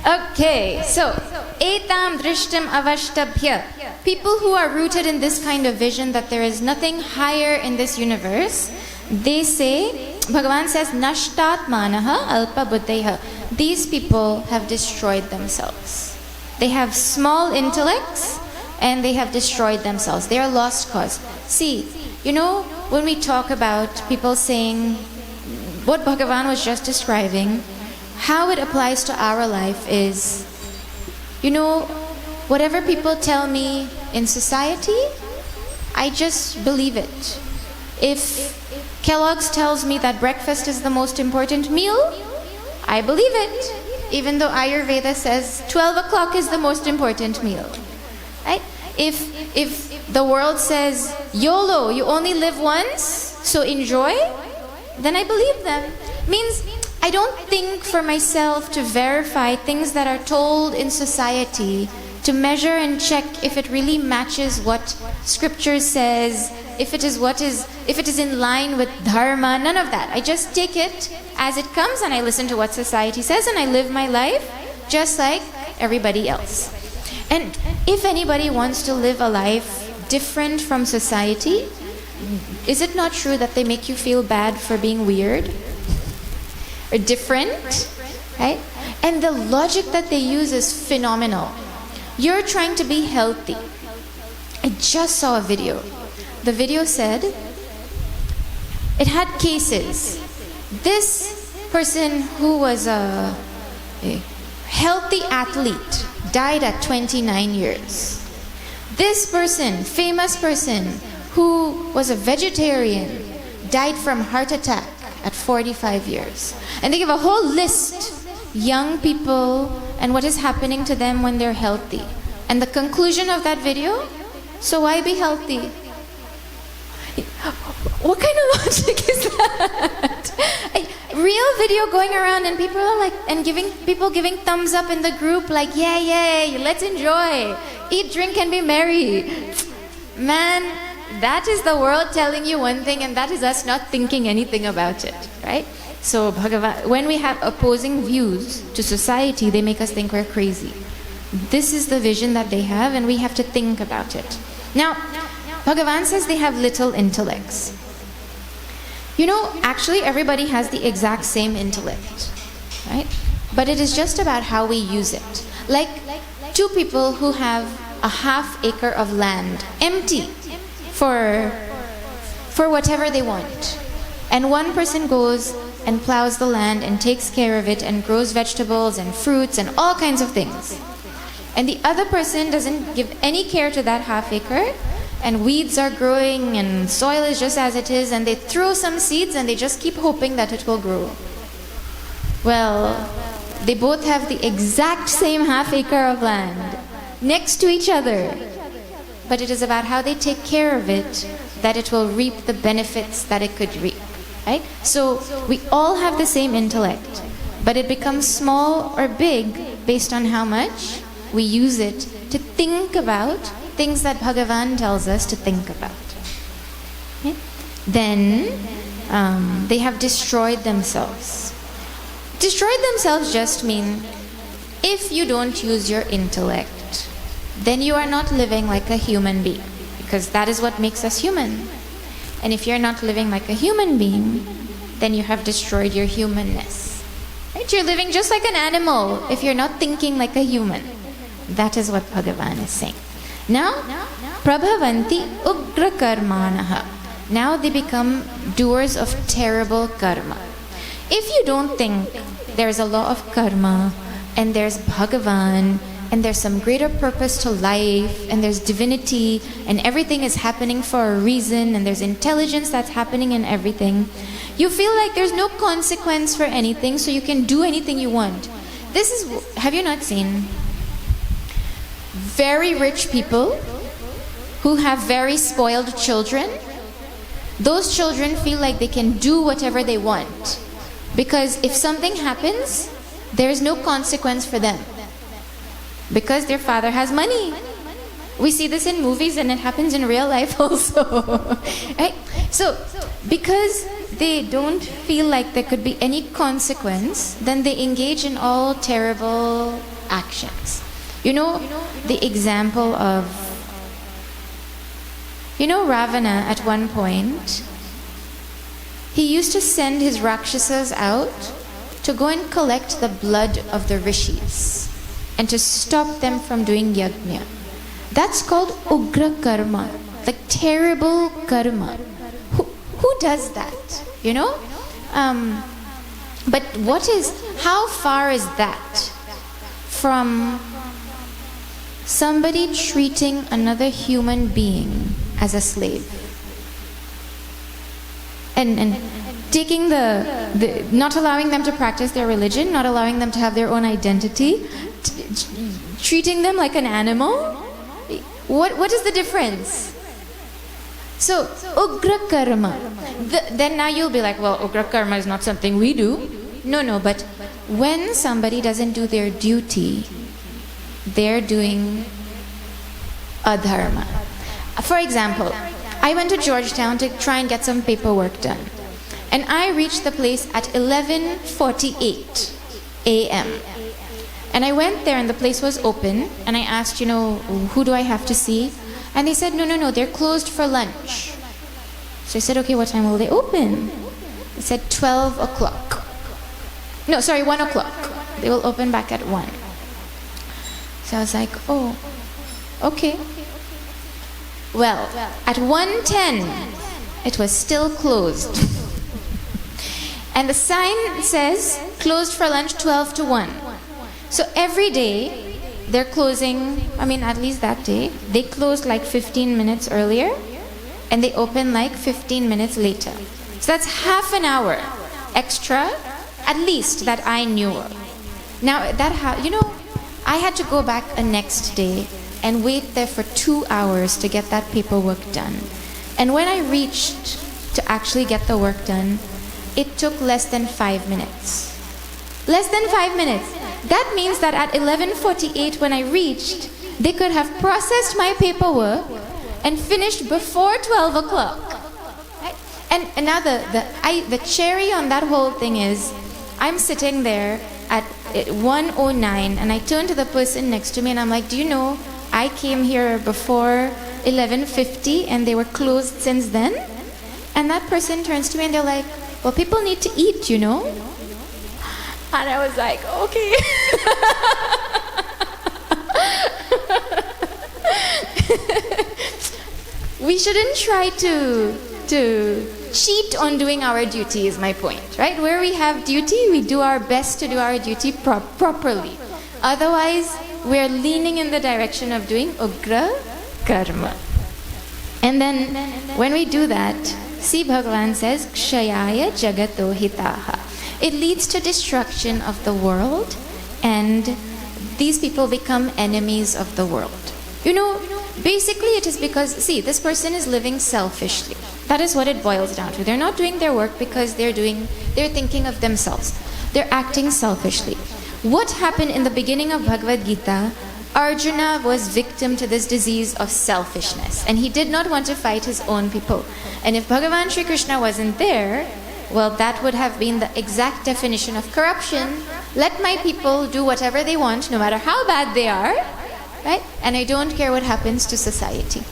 Okay, so etam drishtam avashtabhya. People who are rooted in this kind of vision that there is nothing higher in this universe, they say, Bhagavan says, nashtatmanaha alpa buddheha. These people have destroyed themselves. They have small intellects and they have destroyed themselves. They are lost cause. See, you know, when we talk about people saying what Bhagavan was just describing, how it applies to our life is, you know, whatever people tell me in society, I just believe it. If Kellogg's tells me that breakfast is the most important meal, I believe it. Even though Ayurveda says 12 o'clock is the most important meal. Right? If the world says, YOLO, you only live once, so enjoy, then I believe them. Means I don't think for myself to verify things that are told in society, to measure and check if it really matches what scripture says, if it is in line with dharma, none of that. I just take it as it comes and I listen to what society says and I live my life just like everybody else. And if anybody wants to live a life different from society, is it not true that they make you feel bad for being weird or different, right? And the logic that they use is phenomenal. You're trying to be healthy. I just saw a video. The video said it had cases. This person who was a healthy athlete died at 29 years. This person, famous person, who was a vegetarian, died from heart attack at 45 years. And they give a whole list, young people and what is happening to them when they're healthy. And the conclusion of that video, so why be healthy? What kind of logic is that? Real video going around and people are like, and people giving thumbs up in the group like, yay, let's enjoy. Eat, drink and be merry. Man, that is the world telling you one thing and that is us not thinking anything about it, right? So when we have opposing views to society, they make us think we're crazy. This is the vision that they have and we have to think about it. Now, Bhagavan says they have little intellects. You know, actually everybody has the exact same intellect, right? But it is just about how we use it. Like two people who have a half acre of land empty for whatever they want. And one person goes and plows the land and takes care of it and grows vegetables and fruits and all kinds of things. And the other person doesn't give any care to that half acre, and weeds are growing and soil is just as it is, and they throw some seeds and they just keep hoping that it will grow. Well, they both have the exact same half acre of land next to each other. But it is about how they take care of it that it will reap the benefits that it could reap. Right? So we all have the same intellect, but it becomes small or big based on how much we use it to think about things that Bhagavan tells us to think about. Okay? Then they have destroyed themselves. Destroyed themselves just mean if you don't use your intellect, then you are not living like a human being, because that is what makes us human. And if you're not living like a human being, then you have destroyed your humanness. Right? You're living just like an animal if you're not thinking like a human. That is what Bhagavan is saying. Now, prabhavanti ugra karmanaha. Now they become doers of terrible karma. If you don't think there's a law of karma, and there's Bhagavan, and there's some greater purpose to life, and there's divinity, and everything is happening for a reason, and there's intelligence that's happening in everything, you feel like there's no consequence for anything, so you can do anything you want. This is, have you not seen very rich people who have very spoiled children? Those children feel like they can do whatever they want, because if something happens, there's no consequence for them, because their father has money. We see this in movies and it happens in real life also. Right? So, because they don't feel like there could be any consequence, then they engage in all terrible actions. You know, the example of, Ravana at one point, he used to send his Rakshasas out to go and collect the blood of the rishis and to stop them from doing yajna. That's called ugra karma, like terrible karma. Who does that? But how far is that from somebody treating another human being as a slave? And taking not allowing them to practice their religion, not allowing them to have their own identity, treating them like an animal? What is the difference? So, ugra karma. Then now you'll be like, well, ugra karma is not something we do. No, but when somebody doesn't do their duty, they're doing adharma. For example, I went to Georgetown to try and get some paperwork done. And I reached the place at 11:48 a.m. And I went there and the place was open. And I asked, who do I have to see? And they said, no, they're closed for lunch. So I said, okay, what time will they open? They said 12 o'clock. No, sorry, 1 o'clock. They will open back at 1. So I was like, oh, okay. Well, at 1:10, it was still closed. And the sign says, closed for lunch 12 to 1. So every day, they're closing, at least that day, they closed like 15 minutes earlier, and they open like 15 minutes later. So that's half an hour. extra, at least that I knew of. Now I had to go back a next day and wait there for 2 hours to get that paperwork done. And when I reached to actually get the work done, it took less than 5 minutes. Less than 5 minutes. That means that at 11:48 when I reached, they could have processed my paperwork and finished before 12 o'clock. Right? And now the cherry on that whole thing is, I'm sitting there at 1:09 and I turn to the person next to me and I'm like, do you know, I came here before 11:50 and they were closed since then? And that person turns to me and they're like, well, people need to eat, you know? And I was like, okay. We shouldn't try to cheat on doing our duty is my point, right? Where we have duty, we do our best to do our duty properly. Otherwise, we're leaning in the direction of doing ugra karma. And then when we do that, see, Bhagavan says, kshayaya jagato hitaha. It leads to destruction of the world, and these people become enemies of the world. You know, basically it is because, see, this person is living selfishly. That is what it boils down to. They're not doing their work because they're thinking of themselves. They're acting selfishly. What happened in the beginning of Bhagwad Gita? Arjuna was victim to this disease of selfishness, and he did not want to fight his own people. And if Bhagavan Sri Krishna wasn't there, well, that would have been the exact definition of corruption. Let my people do whatever they want, no matter how bad they are, right? And I don't care what happens to society.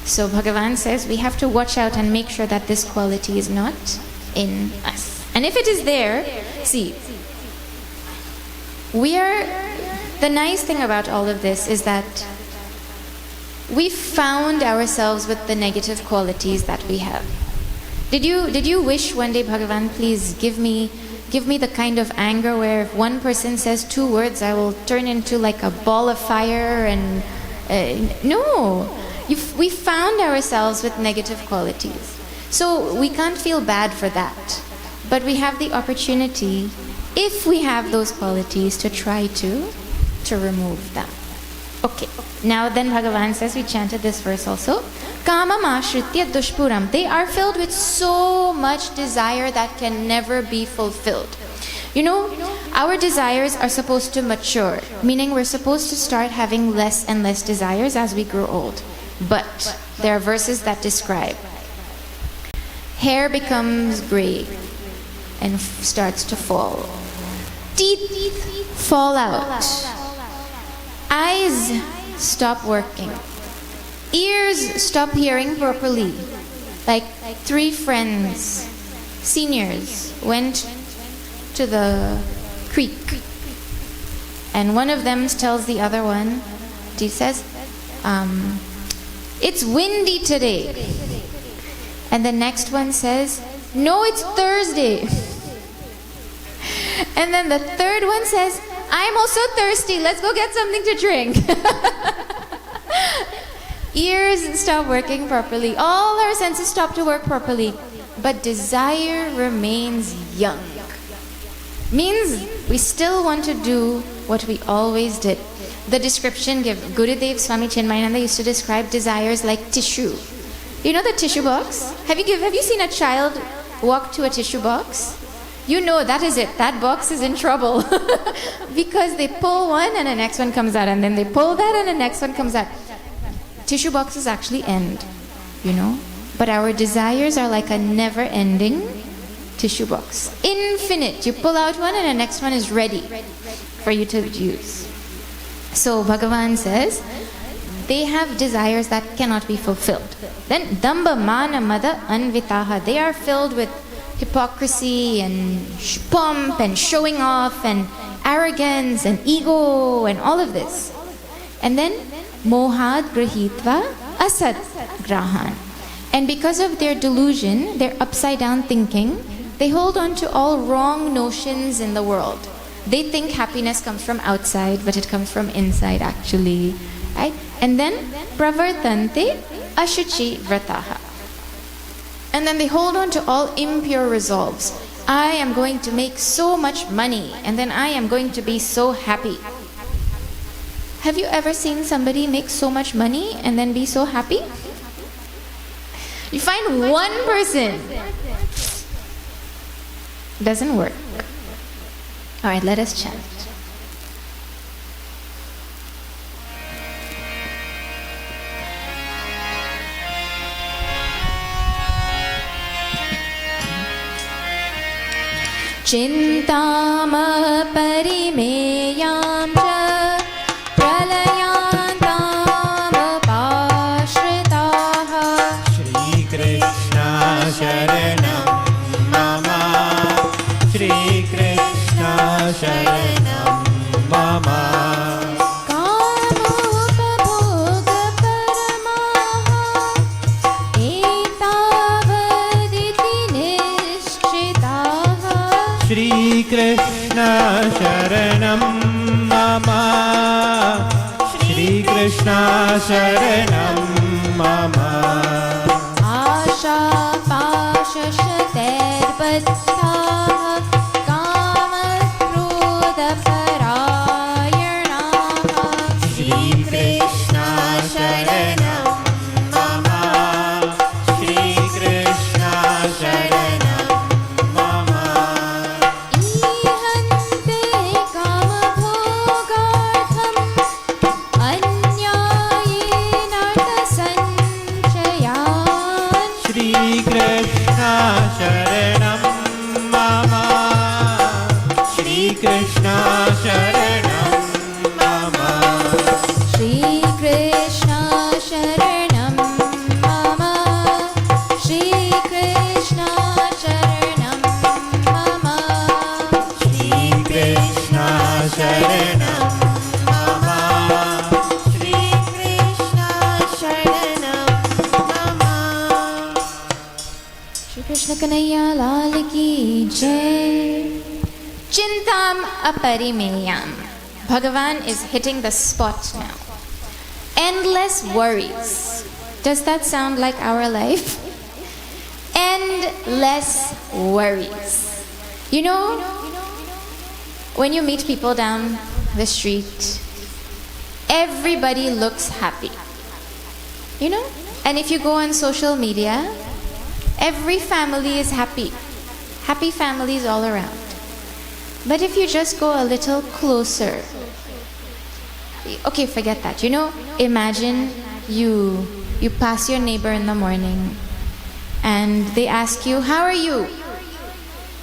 So Bhagavan says we have to watch out and make sure that this quality is not in us. And if it is there, see, the nice thing about all of this is that we found ourselves with the negative qualities that we have. Did you wish one day, Bhagavan, please give me the kind of anger where if one person says 2 words, I will turn into like a ball of fire and... no! We found ourselves with negative qualities. So we can't feel bad for that. But we have the opportunity, if we have those qualities, to try to remove them. Okay. Now then Bhagavan says, we chanted this verse also, Kama mashritya dushpuram. They are filled with so much desire that can never be fulfilled. You know, our desires are supposed to mature, meaning we're supposed to start having less and less desires as we grow old. But there are verses that describe hair becomes gray and starts to fall. Teeth fall out. Eyes stop working. Ears stop hearing properly. Like 3 friends, seniors, went to the creek. And one of them tells the other one, he says, it's windy today. And the next one says, no, it's Thursday. And then the third one says, I'm also thirsty. Let's go get something to drink. Ears stop working properly. All our senses stop to work properly. But desire remains young. Means we still want to do what we always did. The description Gurudev Swami Chinmayananda used to describe desires like tissue. You know the tissue box? Have you seen a child walk to a tissue box? You know that is it. That box is in trouble. Because they pull one and the next one comes out, and then they pull that and the next one comes out. Tissue boxes actually end, you know. But our desires are like a never-ending tissue box. Infinite. You pull out one and the next one is ready for you to use. So Bhagavan says, they have desires that cannot be fulfilled. Then damba mana mada anvitaha. They are filled with hypocrisy and pomp and showing off and arrogance and ego and all of this. And then mohad grahitva asat grahan. And because of their delusion, their upside down thinking, they hold on to all wrong notions in the world. They think happiness comes from outside, but it comes from inside actually. Right? And then pravartante ashuchi vrataha. And then they hold on to all impure resolves. I am going to make so much money and then I am going to be so happy. Have you ever seen somebody make so much money and then be so happy? You find one person. Doesn't work. Alright, let us chant. Chintamaparimeyaam cha pralayantamapashritaha. Shri Krishna Sharanam Mama. Shri Krishna Sharanam Mama. Shri Krishna Sharanam Mama. Shri Krishna Sharanam Mama. Asha pashashaterpatthaha kamakrodhaparayanaha. Shri Krishna Sharanam Mama. Shri Krishna Sharanam Mama. Ihante kamabhogartham anyayenarthasanchayan. Shri Krishna Sharanam Mama. Shri Krishna Sharanam Mama. Shri Krishna Sharanam Mama. Shri Krishna Sharanam Mama. Shri Krishna Sharanam Mama. Shri Krishna Sharanam Mama. Shri Krishna Kanhaiya Lal Ki Jai. Chintam aparimeyam. Bhagavan is hitting the spot now. Endless worries. Does that sound like our life? Endless worries. You know, when you meet people down the street, everybody looks happy. You know? And if you go on social media, every family is happy. Happy families all around. But if you just go a little closer, okay, forget that. You know, imagine you pass your neighbor in the morning and they ask you, "How are you?"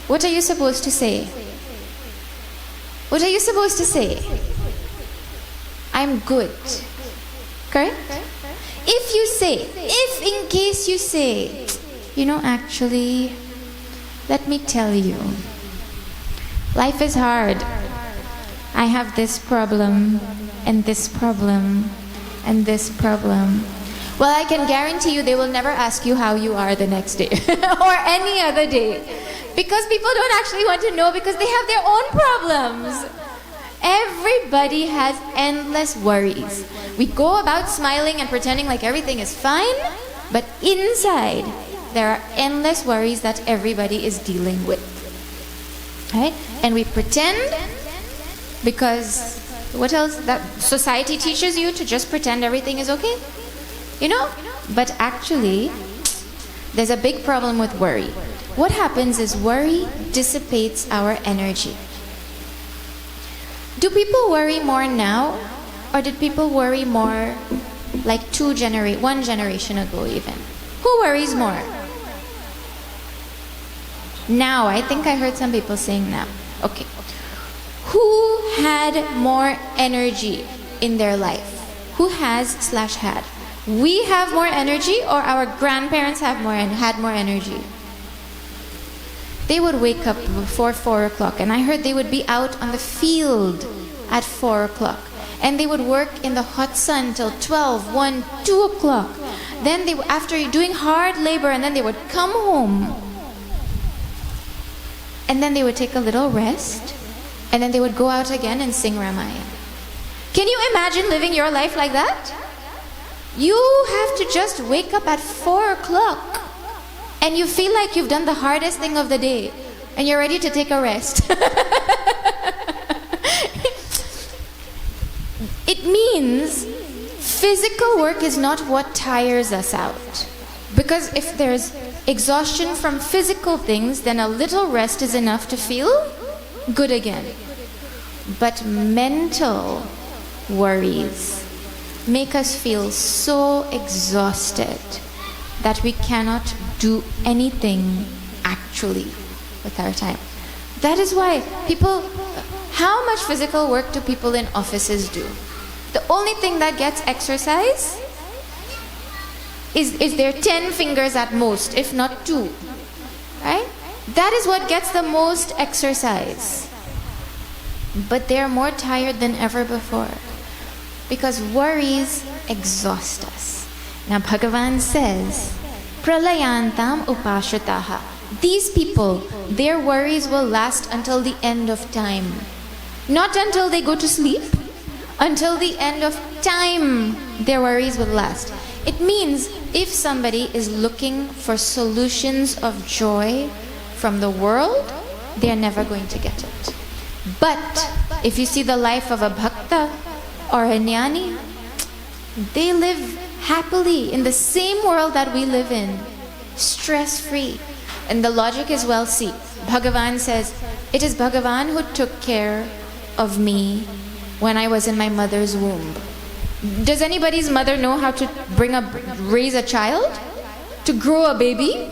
What are you supposed to say? What are you supposed to say? "I'm good." Correct? If in case you say, "You know, actually, let me tell you, life is hard. I have this problem, and this problem, and this problem." Well, I can guarantee you they will never ask you how you are the next day or any other day. Because people don't actually want to know because they have their own problems. Everybody has endless worries. We go about smiling and pretending like everything is fine, but inside there are endless worries that everybody is dealing with. Right? And we pretend because what else? That society teaches you to just pretend everything is okay. You know? But actually, there's a big problem with worry. What happens is worry dissipates our energy. Do people worry more now? Or did people worry more like one generation ago even? Who worries more? Now, I think I heard some people saying now. Okay. Who had more energy in their life? Who had? We have more energy or our grandparents had more energy? They would wake up before 4 o'clock and I heard they would be out on the field at 4 o'clock. And they would work in the hot sun till 12, 1, 2 o'clock. Then they, after doing hard labor, and then they would come home. And then they would take a little rest. And then they would go out again and sing Ramayana. Can you imagine living your life like that? You have to just wake up at 4 o'clock. And you feel like you've done the hardest thing of the day. and you're ready to take a rest. It means physical work is not what tires us out. Because if there's exhaustion from physical things, then a little rest is enough to feel good again. But mental worries make us feel so exhausted that we cannot do anything actually with our time. That is why how much physical work do people in offices do? The only thing that gets exercise is their 10 fingers at most, if not 2. Right? That is what gets the most exercise. But they're more tired than ever before. Because worries exhaust us. Now Bhagavan says, Pralayantam upashritaha. These people, their worries will last until the end of time. Not until they go to sleep. Until the end of time, their worries will last. It means if somebody is looking for solutions of joy from the world, they are never going to get it. But if you see the life of a bhakta or a jnani, they live happily in the same world that we live in, stress-free. And the logic is well seen. Bhagavan says, it is Bhagavan who took care of me when I was in my mother's womb. Does anybody's mother know how to raise a child? To grow a baby?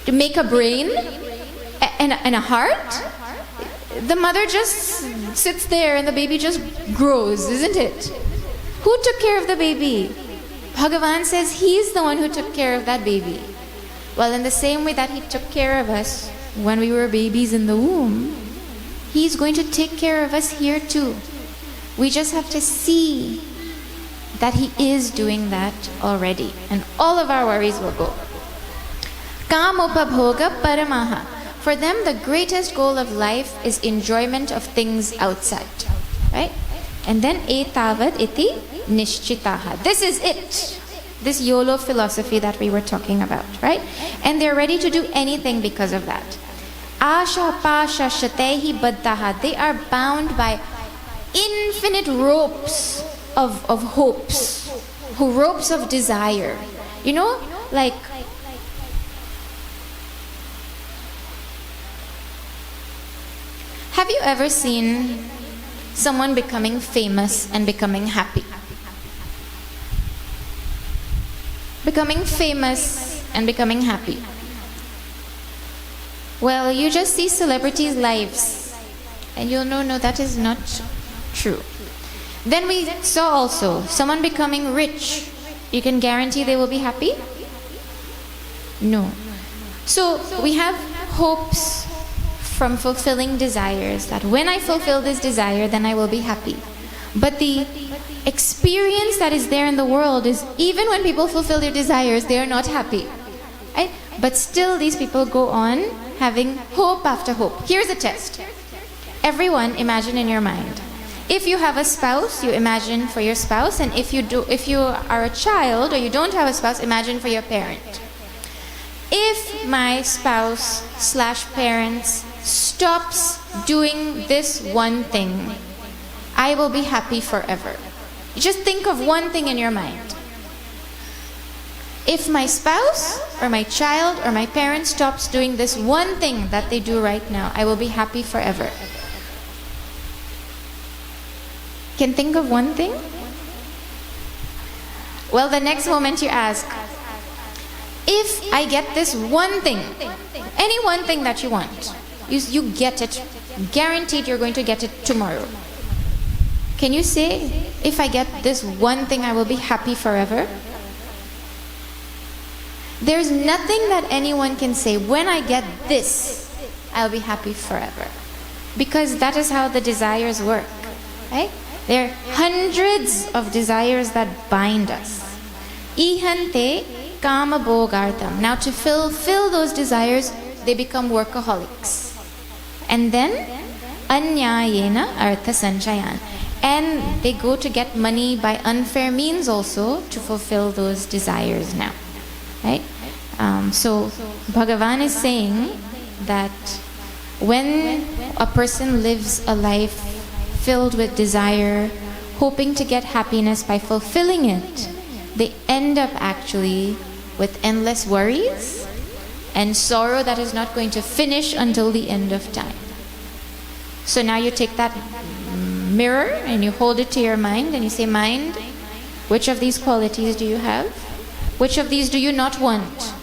To make a brain? And a heart? The mother just sits there and the baby just grows, isn't it? Who took care of the baby? Bhagavan says he's the one who took care of that baby. Well, in the same way that he took care of us when we were babies in the womb, he's going to take care of us here too. We just have to see that he is doing that already. And all of our worries will go. Kamopabhoga paramaha. For them, the greatest goal of life is enjoyment of things outside. Right? And then etavad iti nishchitaha. This is it. This YOLO philosophy that we were talking about, right? And they're ready to do anything because of that. Asha pasha shatehi baddhaha. They are bound by infinite ropes of hopes, ropes of desire. You know, like have you ever seen someone becoming famous and becoming happy? Becoming famous and becoming happy. Well, you just see celebrities' lives and you'll know, no, that is not true. Then we saw also someone becoming rich. You can guarantee they will be happy? No. So we have hopes from fulfilling desires, that when I fulfill this desire, then I will be happy. But the experience that is there in the world is even when people fulfill their desires, they are not happy. Right? But still these people go on having hope after hope. Here's a test. Everyone imagine in your mind. If you have a spouse, you imagine for your spouse, and if you are a child or you don't have a spouse, imagine for your parent. If my spouse/parents stops doing this one thing, I will be happy forever. Just think of one thing in your mind. If my spouse or my child or my parent stops doing this one thing that they do right now, I will be happy forever. Can think of one thing? Well, the next moment you ask, if I get this one thing, any one thing that you want, you get it, guaranteed you're going to get it tomorrow. Can you say, if I get this one thing, I will be happy forever? There's nothing that anyone can say, when I get this, I'll be happy forever. Because that is how the desires work, right? There are hundreds of desires that bind us. Ihante kama bhogartam. Now to fulfill those desires, they become workaholics. And then anyayena artha sanchayan. And they go to get money by unfair means also to fulfill those desires now. Right? So Bhagavan is saying that when a person lives a life filled with desire, hoping to get happiness by fulfilling it, they end up actually with endless worries and sorrow that is not going to finish until the end of time. So now you take that mirror and you hold it to your mind and you say, mind, which of these qualities do you have? Which of these do you not want?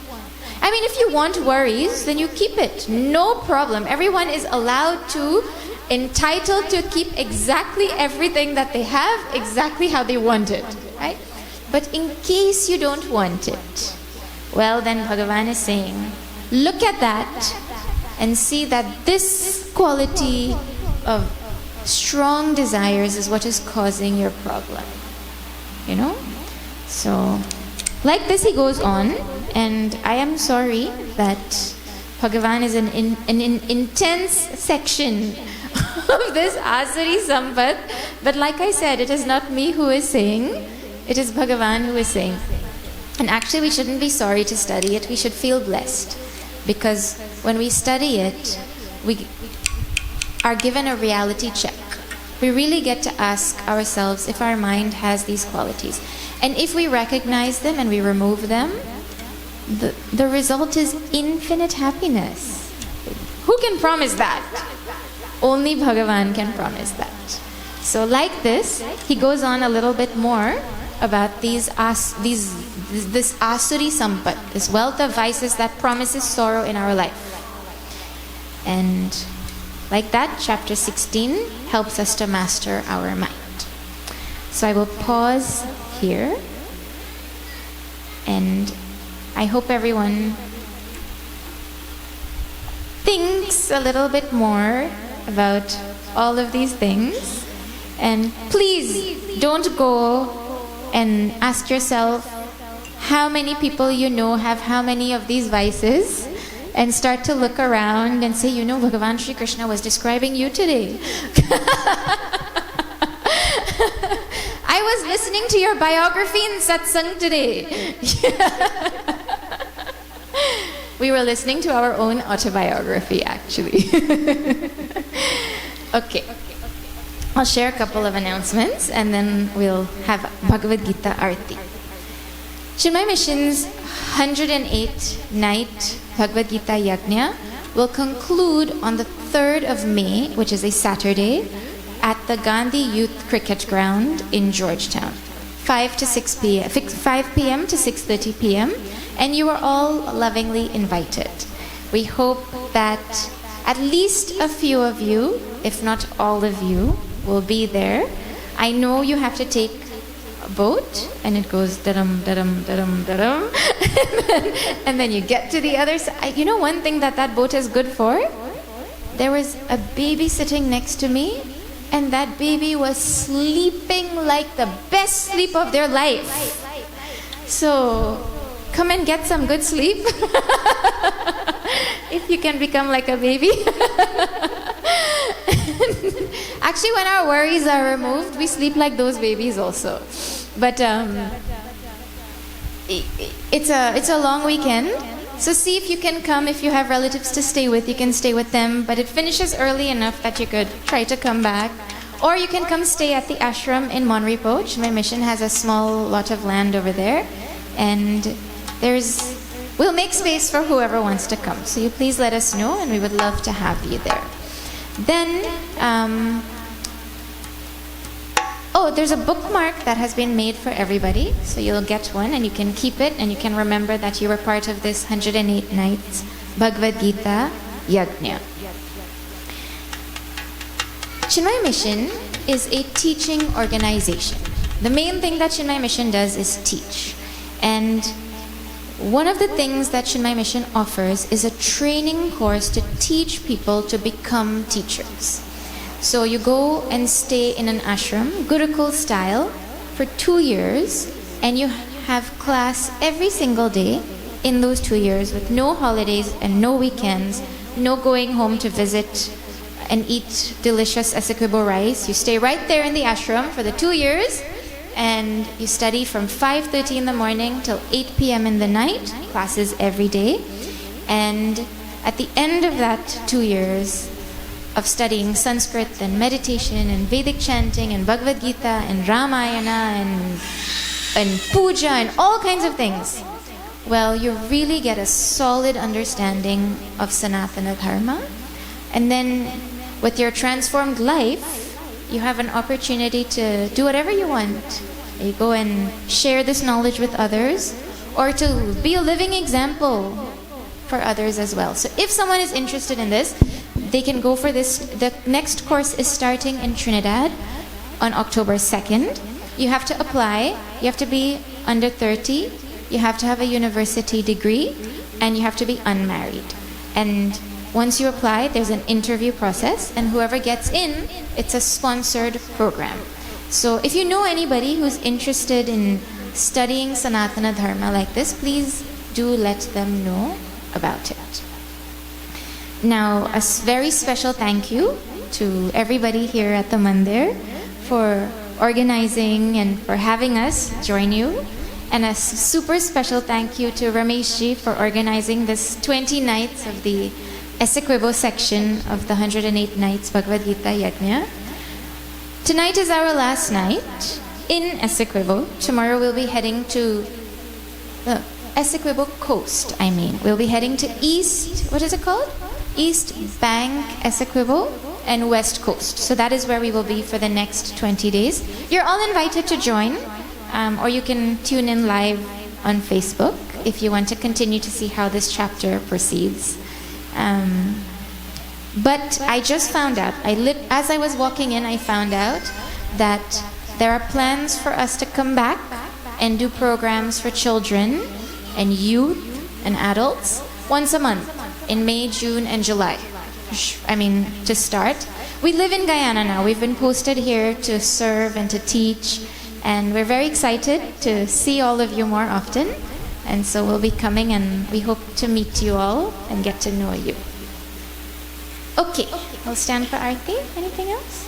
I mean, if you want worries, then you keep it. No problem. Everyone is allowed to, entitled to keep exactly everything that they have, exactly how they want it, right? But in case you don't want it, well, then Bhagavan is saying, look at that and see that this quality of strong desires is what is causing your problem. You know? So, like this he goes on, and I am sorry that Bhagavan is an intense section of this Asuri Sampat, but like I said, it is not me who is saying, it is Bhagavan who is saying. And actually we shouldn't be sorry to study it, we should feel blessed. Because when we study it, we are given a reality check. We really get to ask ourselves if our mind has these qualities. And if we recognize them and we remove them, the result is infinite happiness. Who can promise that? Only Bhagavan can promise that. So like this, he goes on a little bit more about this Asuri Sampat, this wealth of vices that promises sorrow in our life. And like that, chapter 16 helps us to master our mind. So I will pause here, and I hope everyone thinks a little bit more about all of these things. And please don't go and ask yourself how many people you know have how many of these vices, and start to look around and say, you know, Bhagavan Shri Krishna was describing you today. I was listening to your biography in satsang today. We were listening to our own autobiography, actually. Okay. I'll share a couple of announcements and then we'll have Bhagavad Gita Arti. Chinmay Mission's 108 night Bhagwad Gita Yajna will conclude on the 3rd of May, which is a Saturday, at the Gandhi Youth Cricket Ground in Georgetown, 5 to 6 p.m., 5 p.m. to 6:30 p.m., and you are all lovingly invited. We hope that at least a few of you, if not all of you, will be there. I know you have to take a boat, and it goes da-dum, da-dum, da-dum, da-dum, and then you get to the other side. You know one thing that boat is good for? There was a baby sitting next to me, and that baby was sleeping like the best sleep of their life. So, come and get some good sleep. If you can become like a baby. Actually, when our worries are removed, we sleep like those babies also. But it's a long weekend. So see if you can come. If you have relatives to stay with, you can stay with them. But it finishes early enough that you could try to come back. Or you can come stay at the ashram in Monripo. My mission has a small lot of land over there. And we'll make space for whoever wants to come. So you please let us know, and we would love to have you there. Then, there's a bookmark that has been made for everybody. So you'll get one and you can keep it, and you can remember that you were part of this 108 nights Bhagwad Gita Yajna. Chinmay Mission is a teaching organization. The main thing that Chinmay Mission does is teach. And one of the things that Chinmay Mission offers is a training course to teach people to become teachers. So you go and stay in an ashram, Gurukul style, for 2 years, and you have class every single day in those 2 years with no holidays and no weekends, no going home to visit and eat delicious Essequibo rice. You stay right there in the ashram for the 2 years, and you study from 5:30 in the morning till 8 p.m. in the night, classes every day. And at the end of that 2 years of studying Sanskrit and meditation and Vedic chanting and Bhagwad Gita and Ramayana and puja and all kinds of things, well, you really get a solid understanding of Sanatana Dharma. And then with your transformed life, you have an opportunity to do whatever you want. You go and share this knowledge with others, or to be a living example for others as well. So if someone is interested in this, they can go for this. The next course is starting in Trinidad on October 2nd. You have to apply. You have to be under 30. You have to have a university degree, and you have to be unmarried. And once you apply, there's an interview process, and whoever gets in, it's a sponsored program. So if you know anybody who's interested in studying Sanatana Dharma like this, please do let them know about it. Now, a very special thank you to everybody here at the Mandir for organizing and for having us join you. And a super special thank you to Rameshji for organizing this 20 nights of the Essequibo section of the 108 Nights Bhagwad Gita Yajna. Tonight is our last night in Essequibo. Tomorrow we'll be heading to the Essequibo coast, We'll be heading to East, what is it called? East Bank, Essequibo, and West Coast. So that is where we will be for the next 20 days. You're all invited to join. Or you can tune in live on Facebook if you want to continue to see how this chapter proceeds. But I just found out, as I was walking in, I found out that there are plans for us to come back and do programs for children and youth and adults once a month in May, June, and July. To start. We live in Guyana now. We've been posted here to serve and to teach. And we're very excited to see all of you more often. And so we'll be coming, and we hope to meet you all and get to know you. Okay, I'll stand for Aarti. Anything else?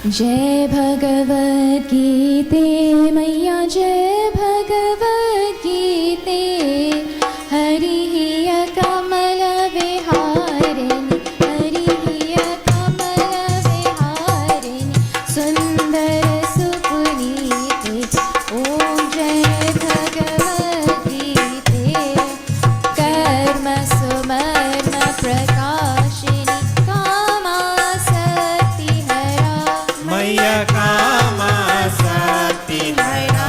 जय भगवद गीते मैया जय भगवद गीते हरि हिय कमल विहारिणी हरि हिय कमल विहारिणी सुंदर सुपुनीते ओम जय भगवद गीते कर्म सुमर्म प्रकाशिनी मैया कामा सती हरा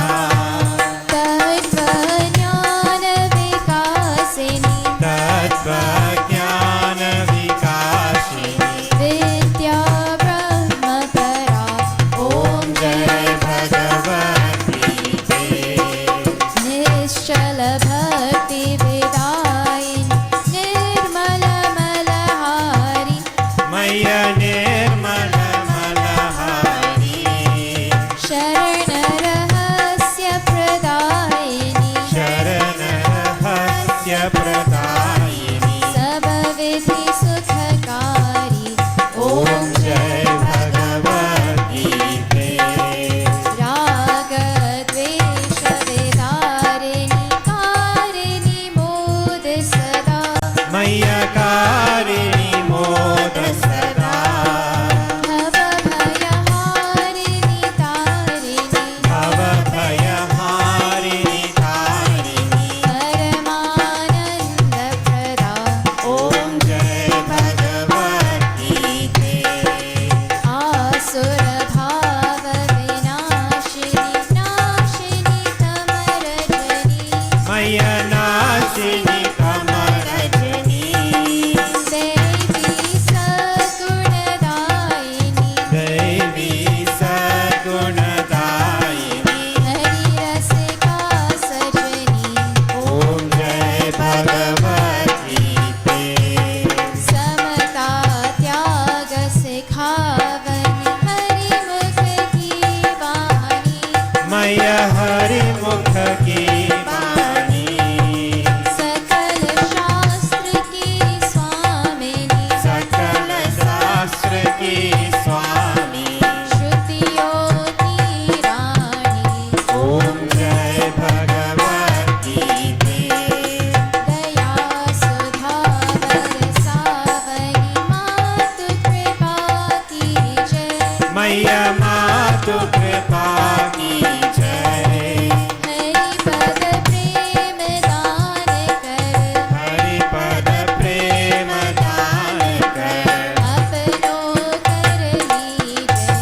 भगता की जय। हरिपद प्रेम दान कर, हरिपद प्रेम दान कर, अपनो कर लीजै।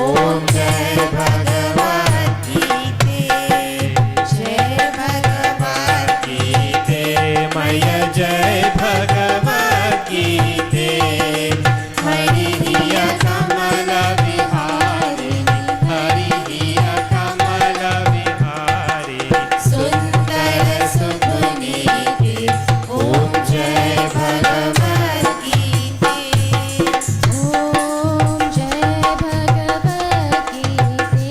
ओम जय भगवद गीते, जय भगवद गीते, मय जय भगवद गीते। हरिः कमल विहारिणि, हरिः कमल विहारिणि, सुंदर सुपुनीते। ओम जय भगवद गीते। ओम जय भगवद गीते।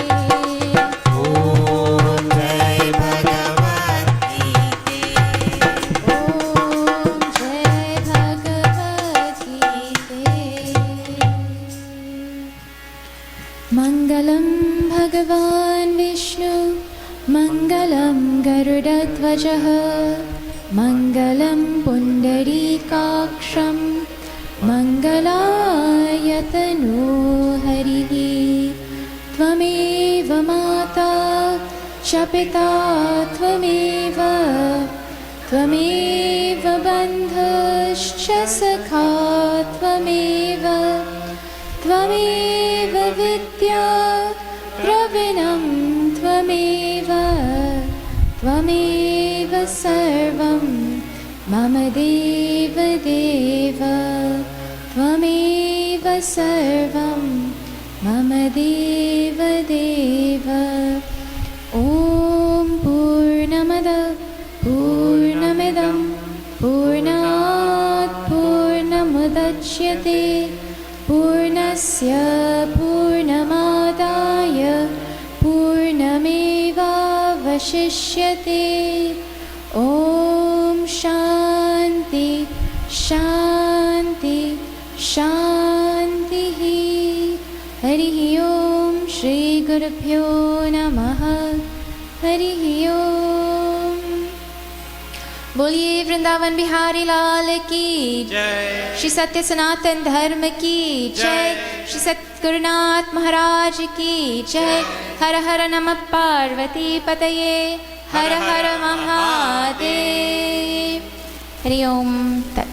ओम जय भगवद गीते। ओम जय भगवद गीते। मङ्गलं भगवान् विष्णु, मङ्गलं गरुडध्वजः, मङ्गलं पुण्डरीकाक्षं, मङ्गलायतनो हरिः। त्वमेव माता च पिता त्वमेव, त्वमेव बन्धुश्च सखा त्वमेव, त्वमेव विद्या द्रविणं त्वमेव, त्वमेव सर्वं मम देवदेव, त्वमेव सर्वं मम देवदेव। ॐ पूर्णमद पूर्णमिदं पूर्णात् पूर्णमुदच्यते, पूर्णस्य पूर्णमादाय पूर्णमेवावशिष्यते। ॐ शान्ति शान्ति शान्तिः। हरिः ॐ श्रीगुरुभ्यो नमः। हरिः ॐ। बोलिए वृंदावन बिहारी लाल की जय। श्री सत्य सनातन धर्म की जय। श्री सद्गुरुनाथ महाराज की जय। हर हर नमः पार्वती पतये, हर हर महादेव। हरि ओम तत्।